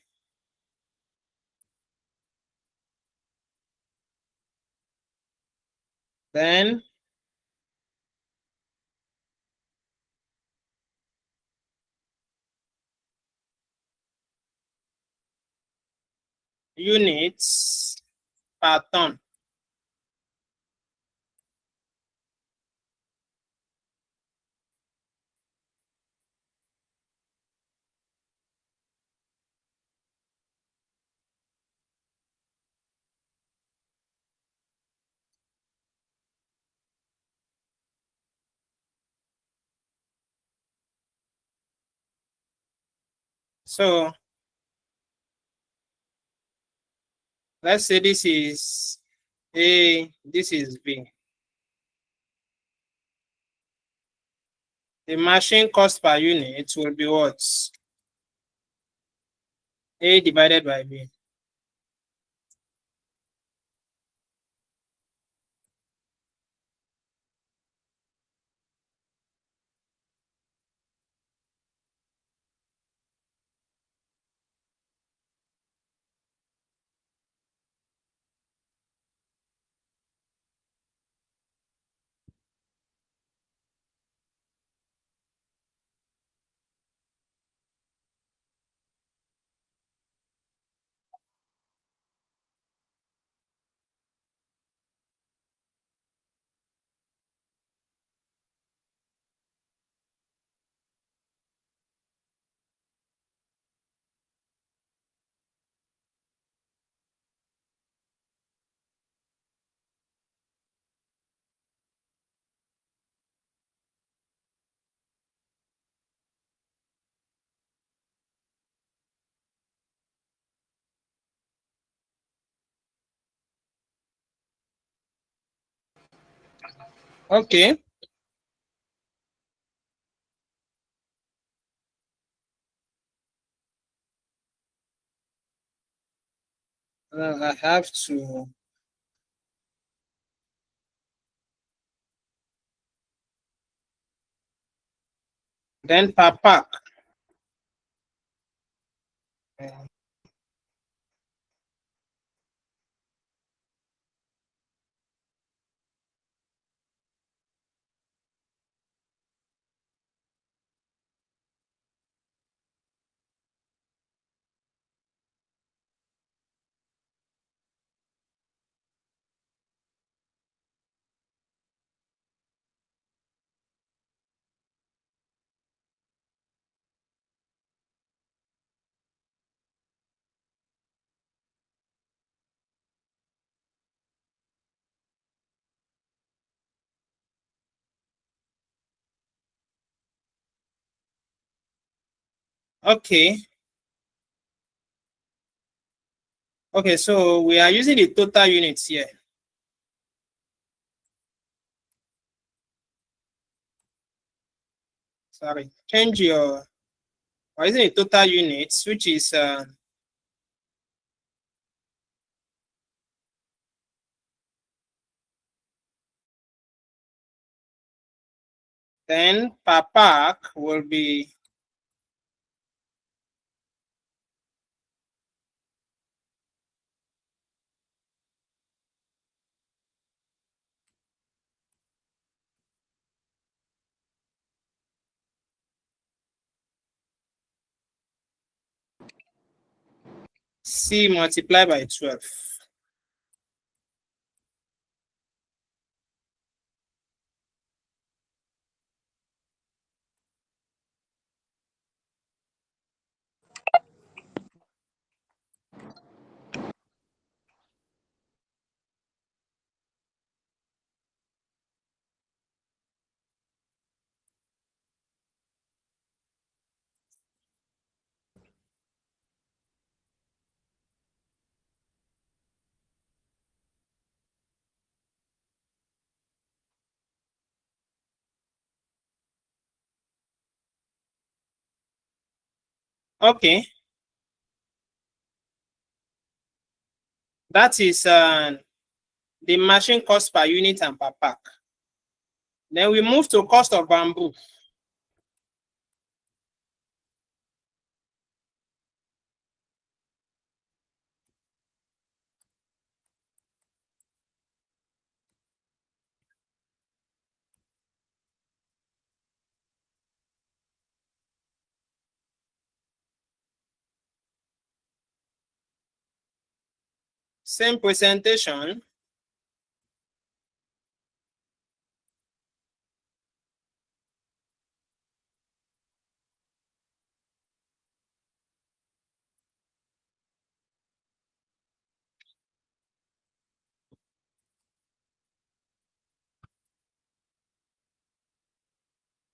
Then units per ton. So let's say this is A, this is B. The machine cost per unit will be what? A divided by B. Okay. I have to then per pack. Okay. Okay, so we are using the total units here. Sorry, change your, we're using the total units, which is then per pack will be C multiplied by 12. Okay. That is the machine cost per unit and per pack. Then we move to cost of bamboo. Same presentation.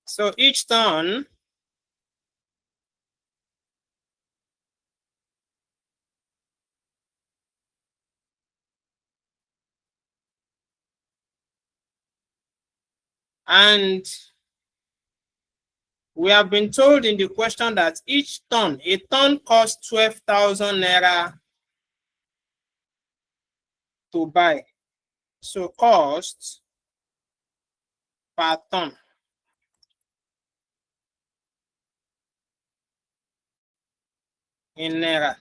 So each ton and we have been told in the question that each ton, a ton costs 12,000 naira to buy. So cost per ton in naira.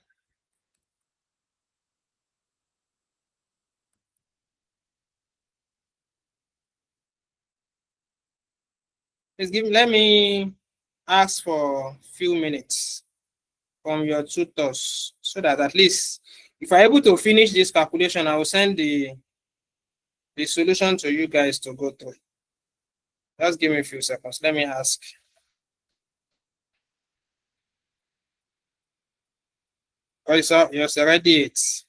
Let me ask for a few minutes from your tutors so that at least if I'm able to finish this calculation, I will send the solution to you guys to go through. Just give me a few seconds. Let me ask. Oh, it's already 8.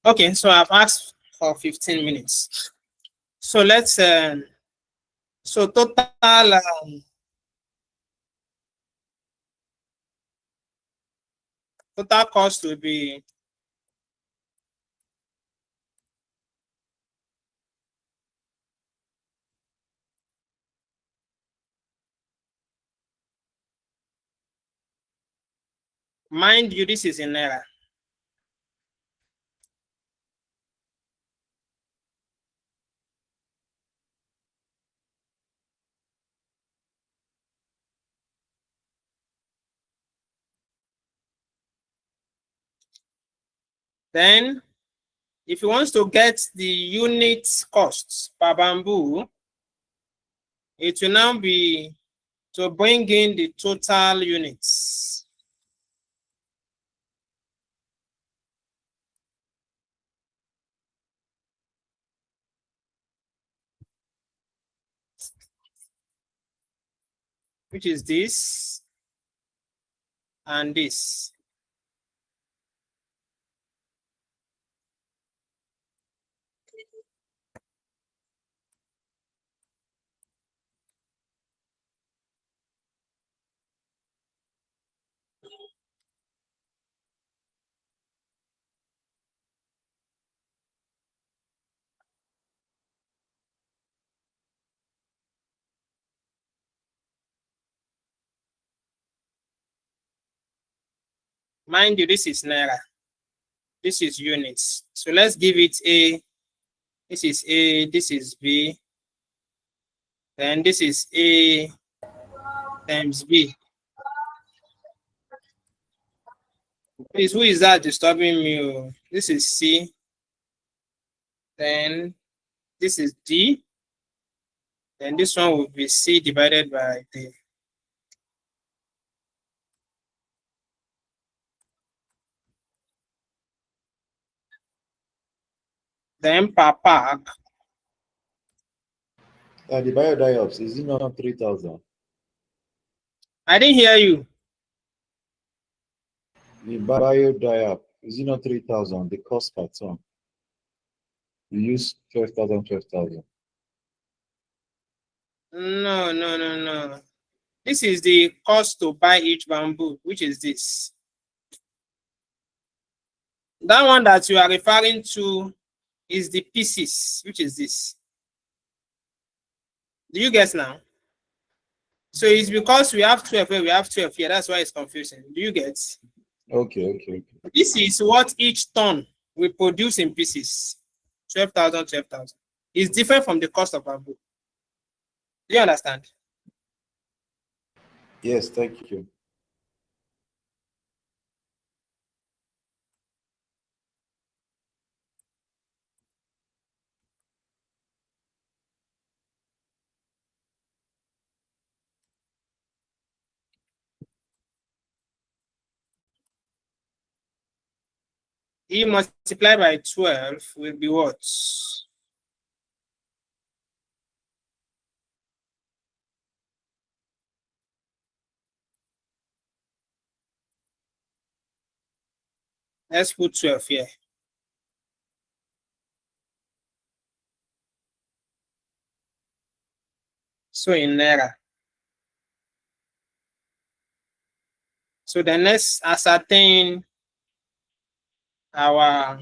Okay, so I've asked for 15 minutes. So let's so total cost will be mind you, this is in naira. Then if you want to get the unit costs per bamboo, it will now be to bring in the total units. Which is this and this. Mind you, this is naira. This is units. So let's give it A. This is A, this is B. Then this is A, times B. Please, who is that disturbing me? Oh, this is C. Then this is D. Then this one will be C divided by D. Then per pack. The biodiops, is it not 3,000? I didn't hear you. The biodiop, is it not 3,000? The cost per ton. You use 12,000, 12,000. No. This is the cost to buy each bamboo, which is this. That one that you are referring to is the pieces, which is this. Do you guess now? So it's because we have 12 here, we have 12 here. That's why it's confusing. Do you get? Okay. This is what each ton we produce in pieces. 12,000, 12,000. It's different from the cost of bamboo. Do you understand? Yes, thank you. E multiplied by 12 will be what? Let's put 12 here. So in Naira. So then let's ascertain our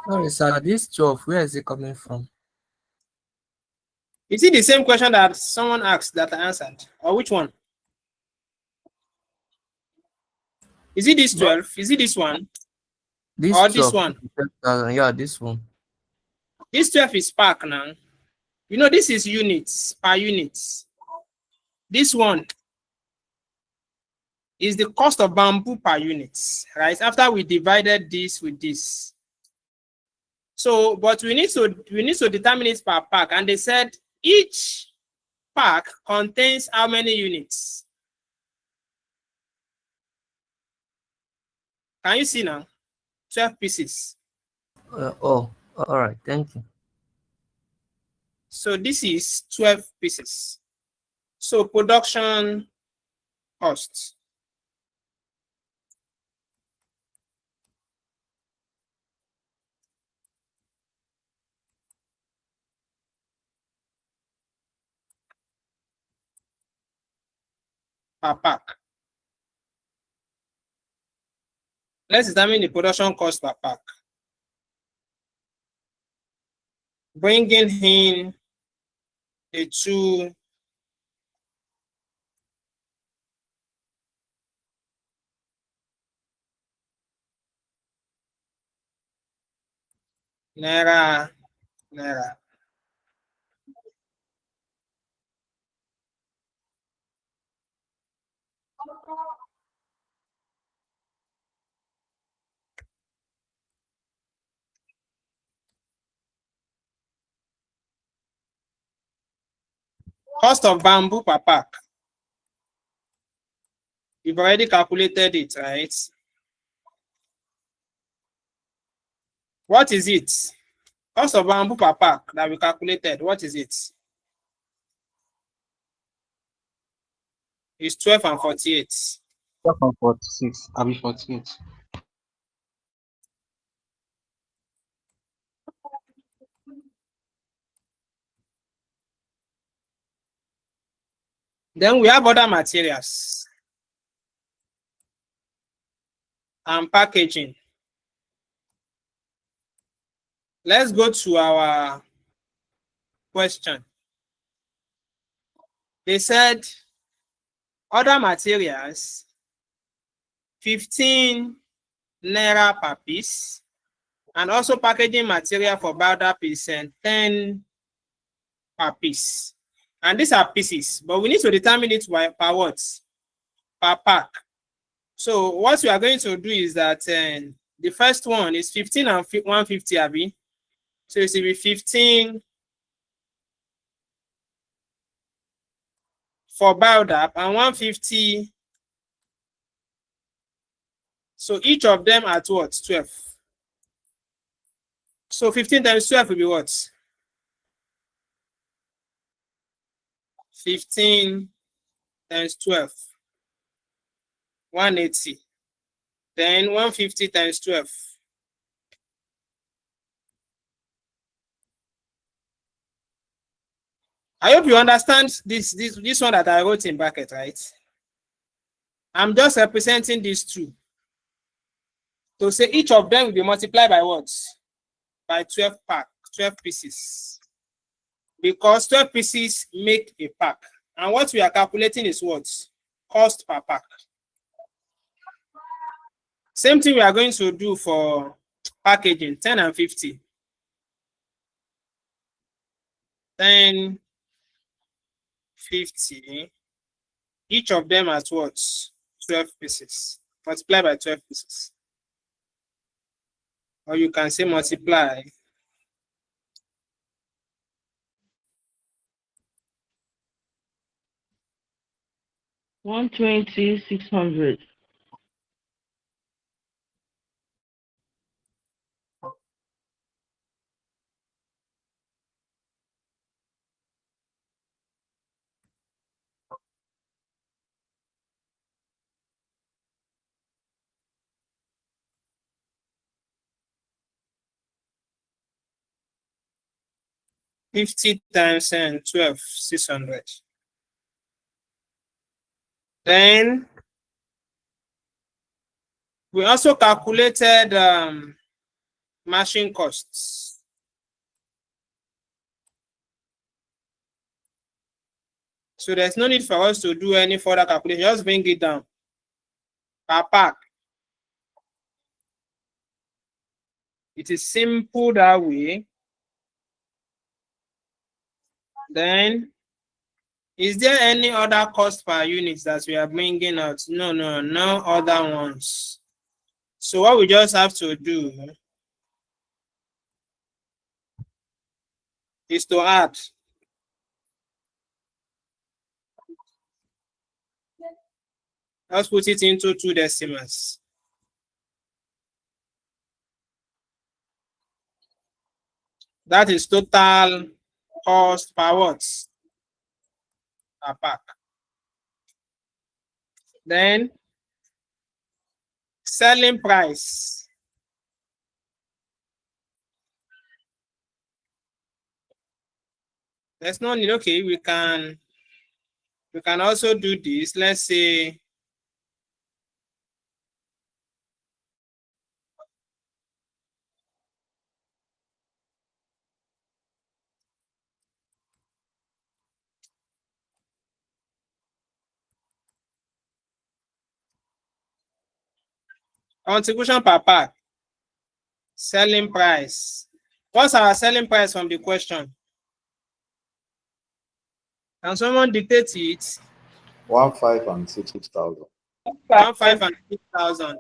Sorry, sir. This 12, where is it coming from? Is it the same question that someone asked that I answered? Or which one? Is it this 12? Is it this one? This or 12, this one? yeah, this one. This 12 is pack now. You know, this is units per units. This one is the cost of bamboo per unit, right? After we divided this with this. So, but we need to determine it per pack. And they said each pack contains how many units? Can you see now? 12 pieces. All right. Thank you. So this is 12 pieces. So production costs. Per pack. Let's determine the production cost per pack. Bringing in the two Naira. Cost of bamboo per pack. You've already calculated it, right? What is it? Cost of bamboo per pack that we calculated, what is it? It's 12 and 48. 12 and 46. I'll be 48. Then we have other materials and packaging. Let's go to our question. They said Other materials, 15 naira per piece. And also packaging material for Baudap is 10 per piece. And these are pieces, but we need to determine it per what? Per pack. So what we are going to do is that the first one is 15 and 150, Abi. So it will be 15 for Baudap and 150. So each of them at what? 12. So 15 times 12 will be what? 15 times 12. 180. Then 150 times 12. I hope you understand this one that I wrote in bracket, right? I'm just representing these two. To say each of them will be multiplied by what? By 12 pack, 12 pieces. Because 12 pieces make a pack. And what we are calculating is what? Cost per pack. Same thing we are going to do for packaging, 10 and 50. 10, 50. Each of them has what? 12 pieces. Multiply by 12 pieces. Or you can say multiply. $120, 600. $50 times 12, 600. Then we also calculated machine costs. So there's no need for us to do any further calculation. Just bring it down per pack. It is simple that way. Then, is there any other cost per unit that we are bringing out? No other ones. So what we just have to do is to add. Let's put it into 2 decimals. That is total cost per what? Per pack. Then selling price. There's no need. Okay, we can also do this. Let's say contribution per pack. Selling price. What's our selling price from the question? Can someone dictate it? 1,500 and 6,000. 1,500 and 6,000.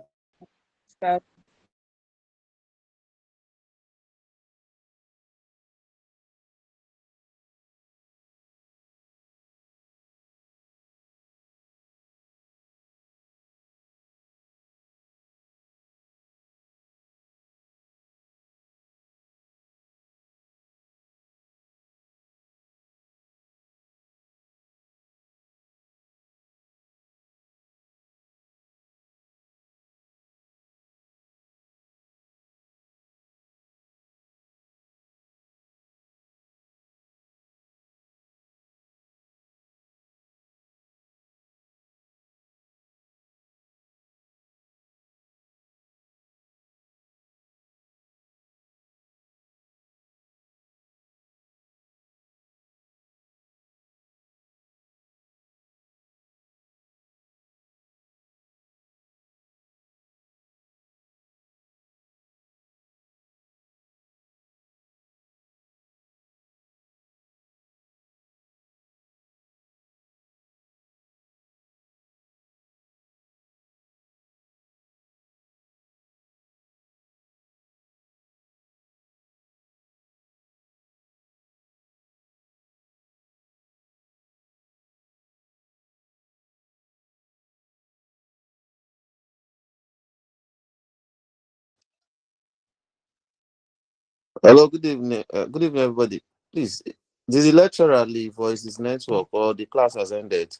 Hello, good evening. Good evening, everybody. Please, did the lecturer leave or is his network or the class has ended?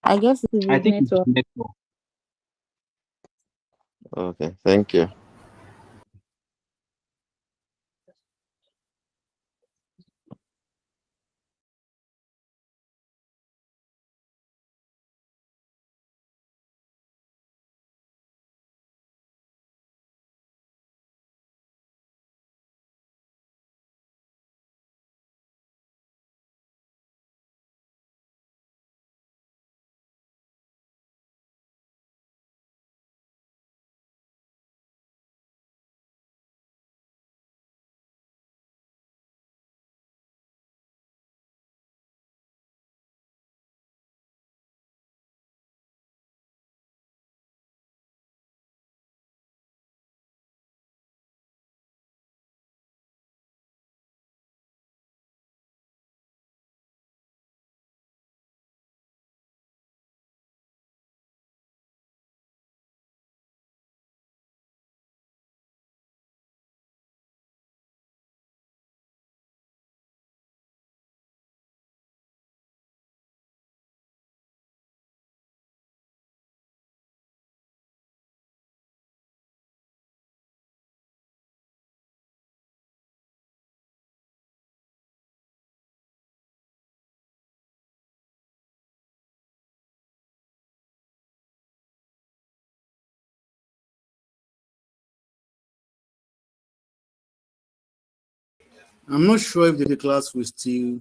I guess it is I his think it's network. network. Okay, thank you. I'm not sure if the class will still.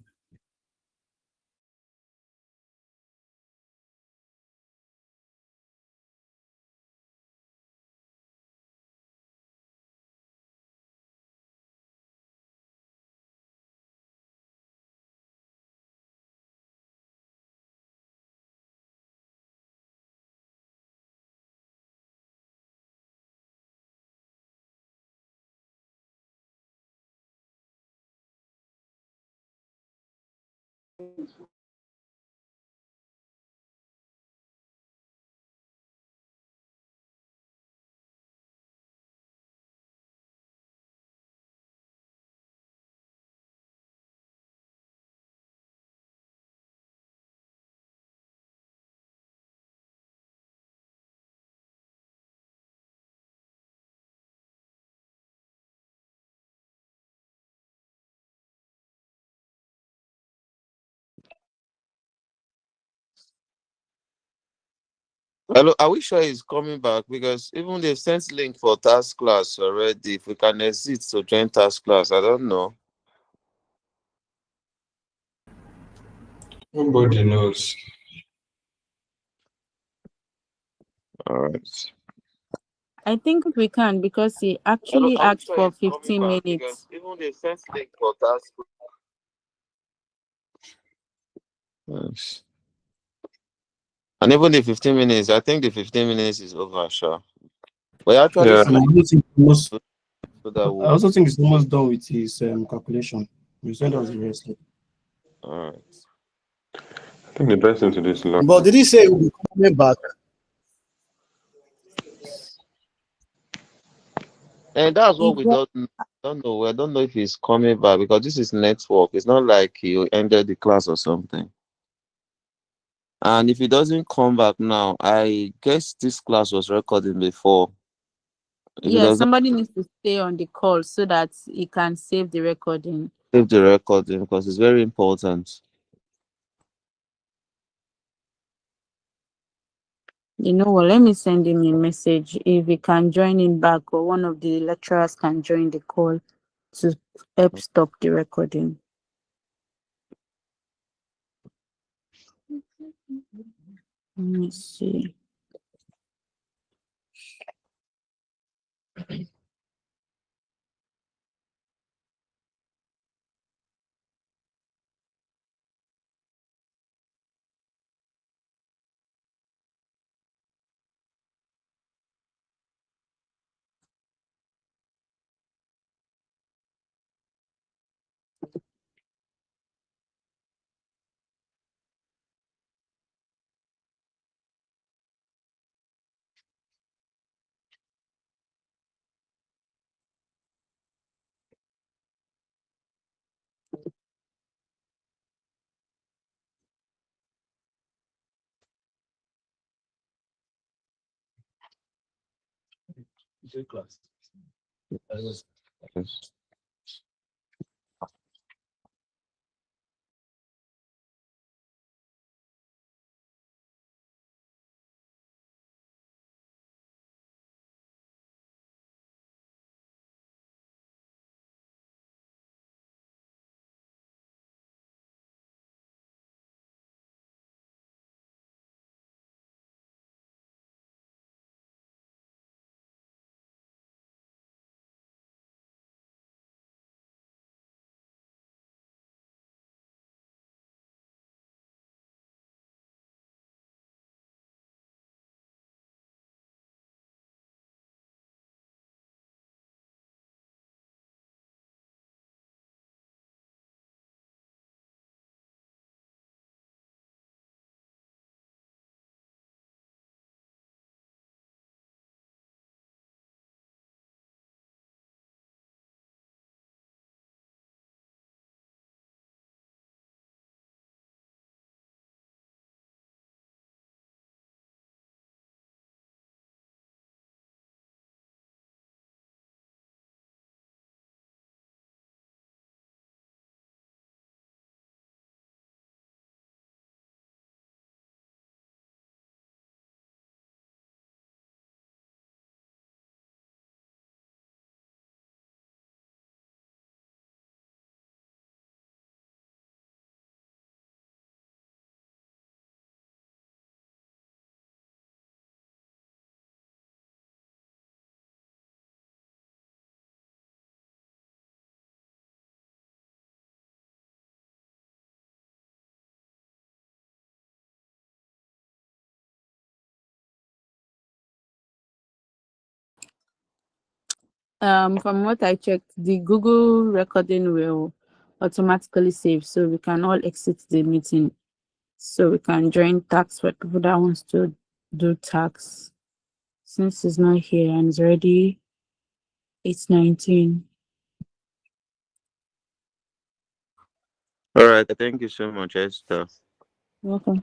Hello, are we sure he's coming back? Because even they've sent link for task class already. If we can exit to join task class, I don't know. Nobody knows. All right. I think we can because he Hello, actually are we asked sure for he's coming 15 back? minutes. Because even they've sent link for task class. And even the 15 minutes, I think the 15 minutes is over, sure. But actually Yeah. sent so that I also think it's almost done with his calculation. You send us the rest. all right. I think the best thing to do is log. But did he say he will be coming back? And that's what He we just, don't know. We don't know if he's coming back because this is network. It's not like he ended the class or something. And if he doesn't come back now, I guess this class was recording before. If he yeah, does not somebody needs to stay on the call so that he can save the recording. save the recording because it's very important. You know what? Let me send him a message if he can join in back or one of the lecturers can join the call to help stop the recording. Let me see. Yes. From what I checked, the Google recording will automatically save, so we can all exit the meeting. So we can join tax for people that wants to do tax. Since he's not here and it's already 8:19. All right. Thank you so much, Esther. Welcome.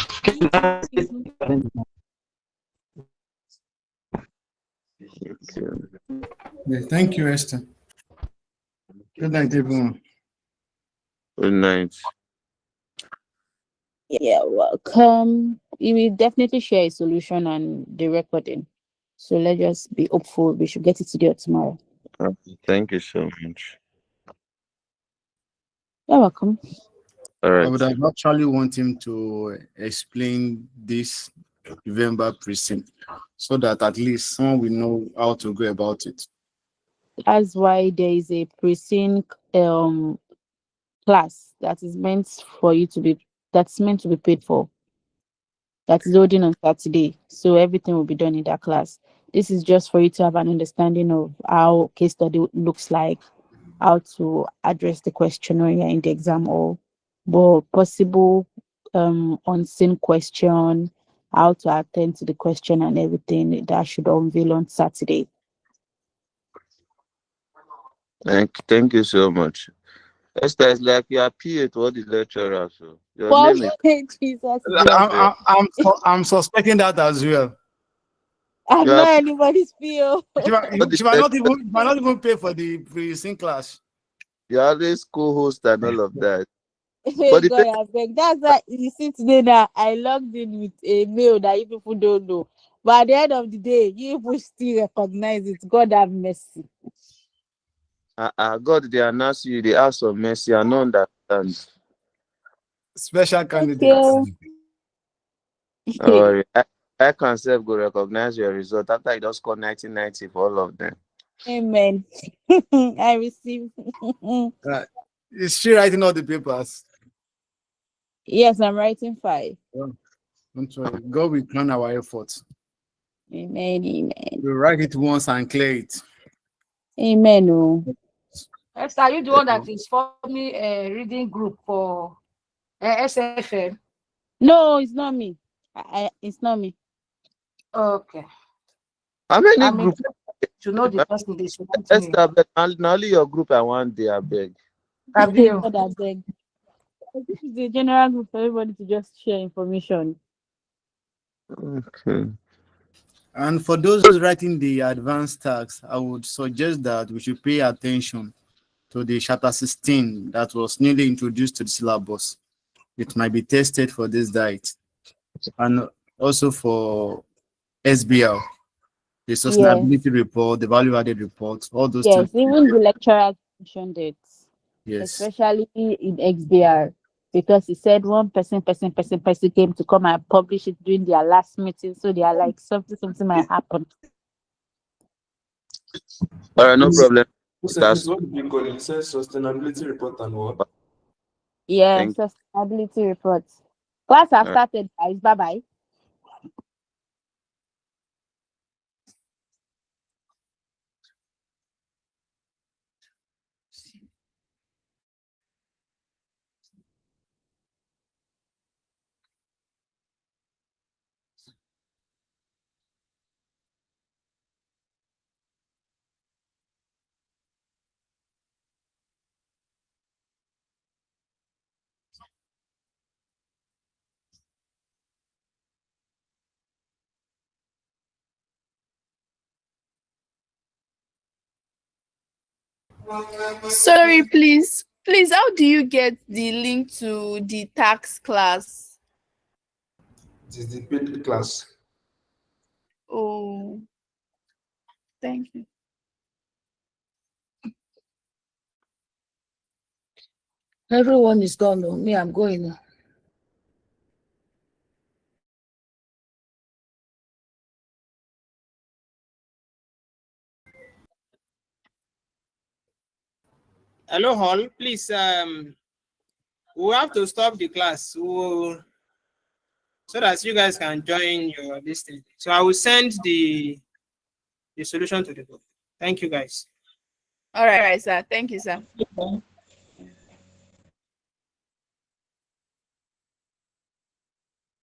Yeah, thank you, Esther. Good night, everyone. Good night. Yeah, welcome. We will definitely share a solution and the recording. So let's just be hopeful. We should get it today or tomorrow. Thank you so much. You're welcome. All I right. would have actually want him to explain this November precinct so that at least someone will know how to go about it. That's why there is a precinct class that is meant for you to be that's meant to be paid for. That's loading on Saturday. So everything will be done in that class. This is just for you to have an understanding of how case study looks like, how to address the question when you're in the exam or possible unseen question, how to attend to the question and everything that should unveil on Saturday. Thank you so much. Esther, it's like you are PA to all the lecturers. So your Well, name is Jesus, I'm suspecting that as well. I'm you are not anybody's PO. She might not even pay for the precinct class. you are always co-host and all of that. Hey But the God, I beg. That's why you see today now. I logged in with a mail that you people don't know. But at the end of the day, you people still recognize it. God have mercy. God, they announce you, they ask for mercy, I don't understand. Special Thank candidates. you. Don't worry. I can self go recognize your result after you just score 1990 for all of them. Amen. I receive. Is she writing all the papers? Yes, I'm writing 5. Oh, don't worry. God will crown our efforts. Amen. Amen. We'll write it once and clear it. Amen. Oh. Esther, are you the one that is forming a reading group for SFM? No, it's not me. It's not me. Okay. How many I'm group? to know the person they should put me. Esther, not only your group, I want day, I beg. Have you? God, I beg. This is a general group for everybody to just share information. Okay. And for those who's writing the advanced tax, I would suggest that we should pay attention to the Chapter 16 that was newly introduced to the syllabus. It might be tested for this diet. And also for SBL, the Yes, sustainability report, the value-added report, all those yes. things. Even the lecturer mentioned it, Yes. especially in XBR, because he said one person came to come and publish it during their last meeting. So they are like something might happen. All right, no problem. Please, what did you call it? It says sustainability report and what? Yes, Thank sustainability reports. Class have All right. started, guys. Bye bye. Sorry, please. Please, how do you get the link to the tax class? It is the paid class. Oh, thank you. Everyone is gone. Oh. Me, I'm going now. Hello, Hall. Please, we have to stop the class so that you guys can join your listing. So I will send the solution to the book. Thank you, guys. All right, sir. Thank you, sir.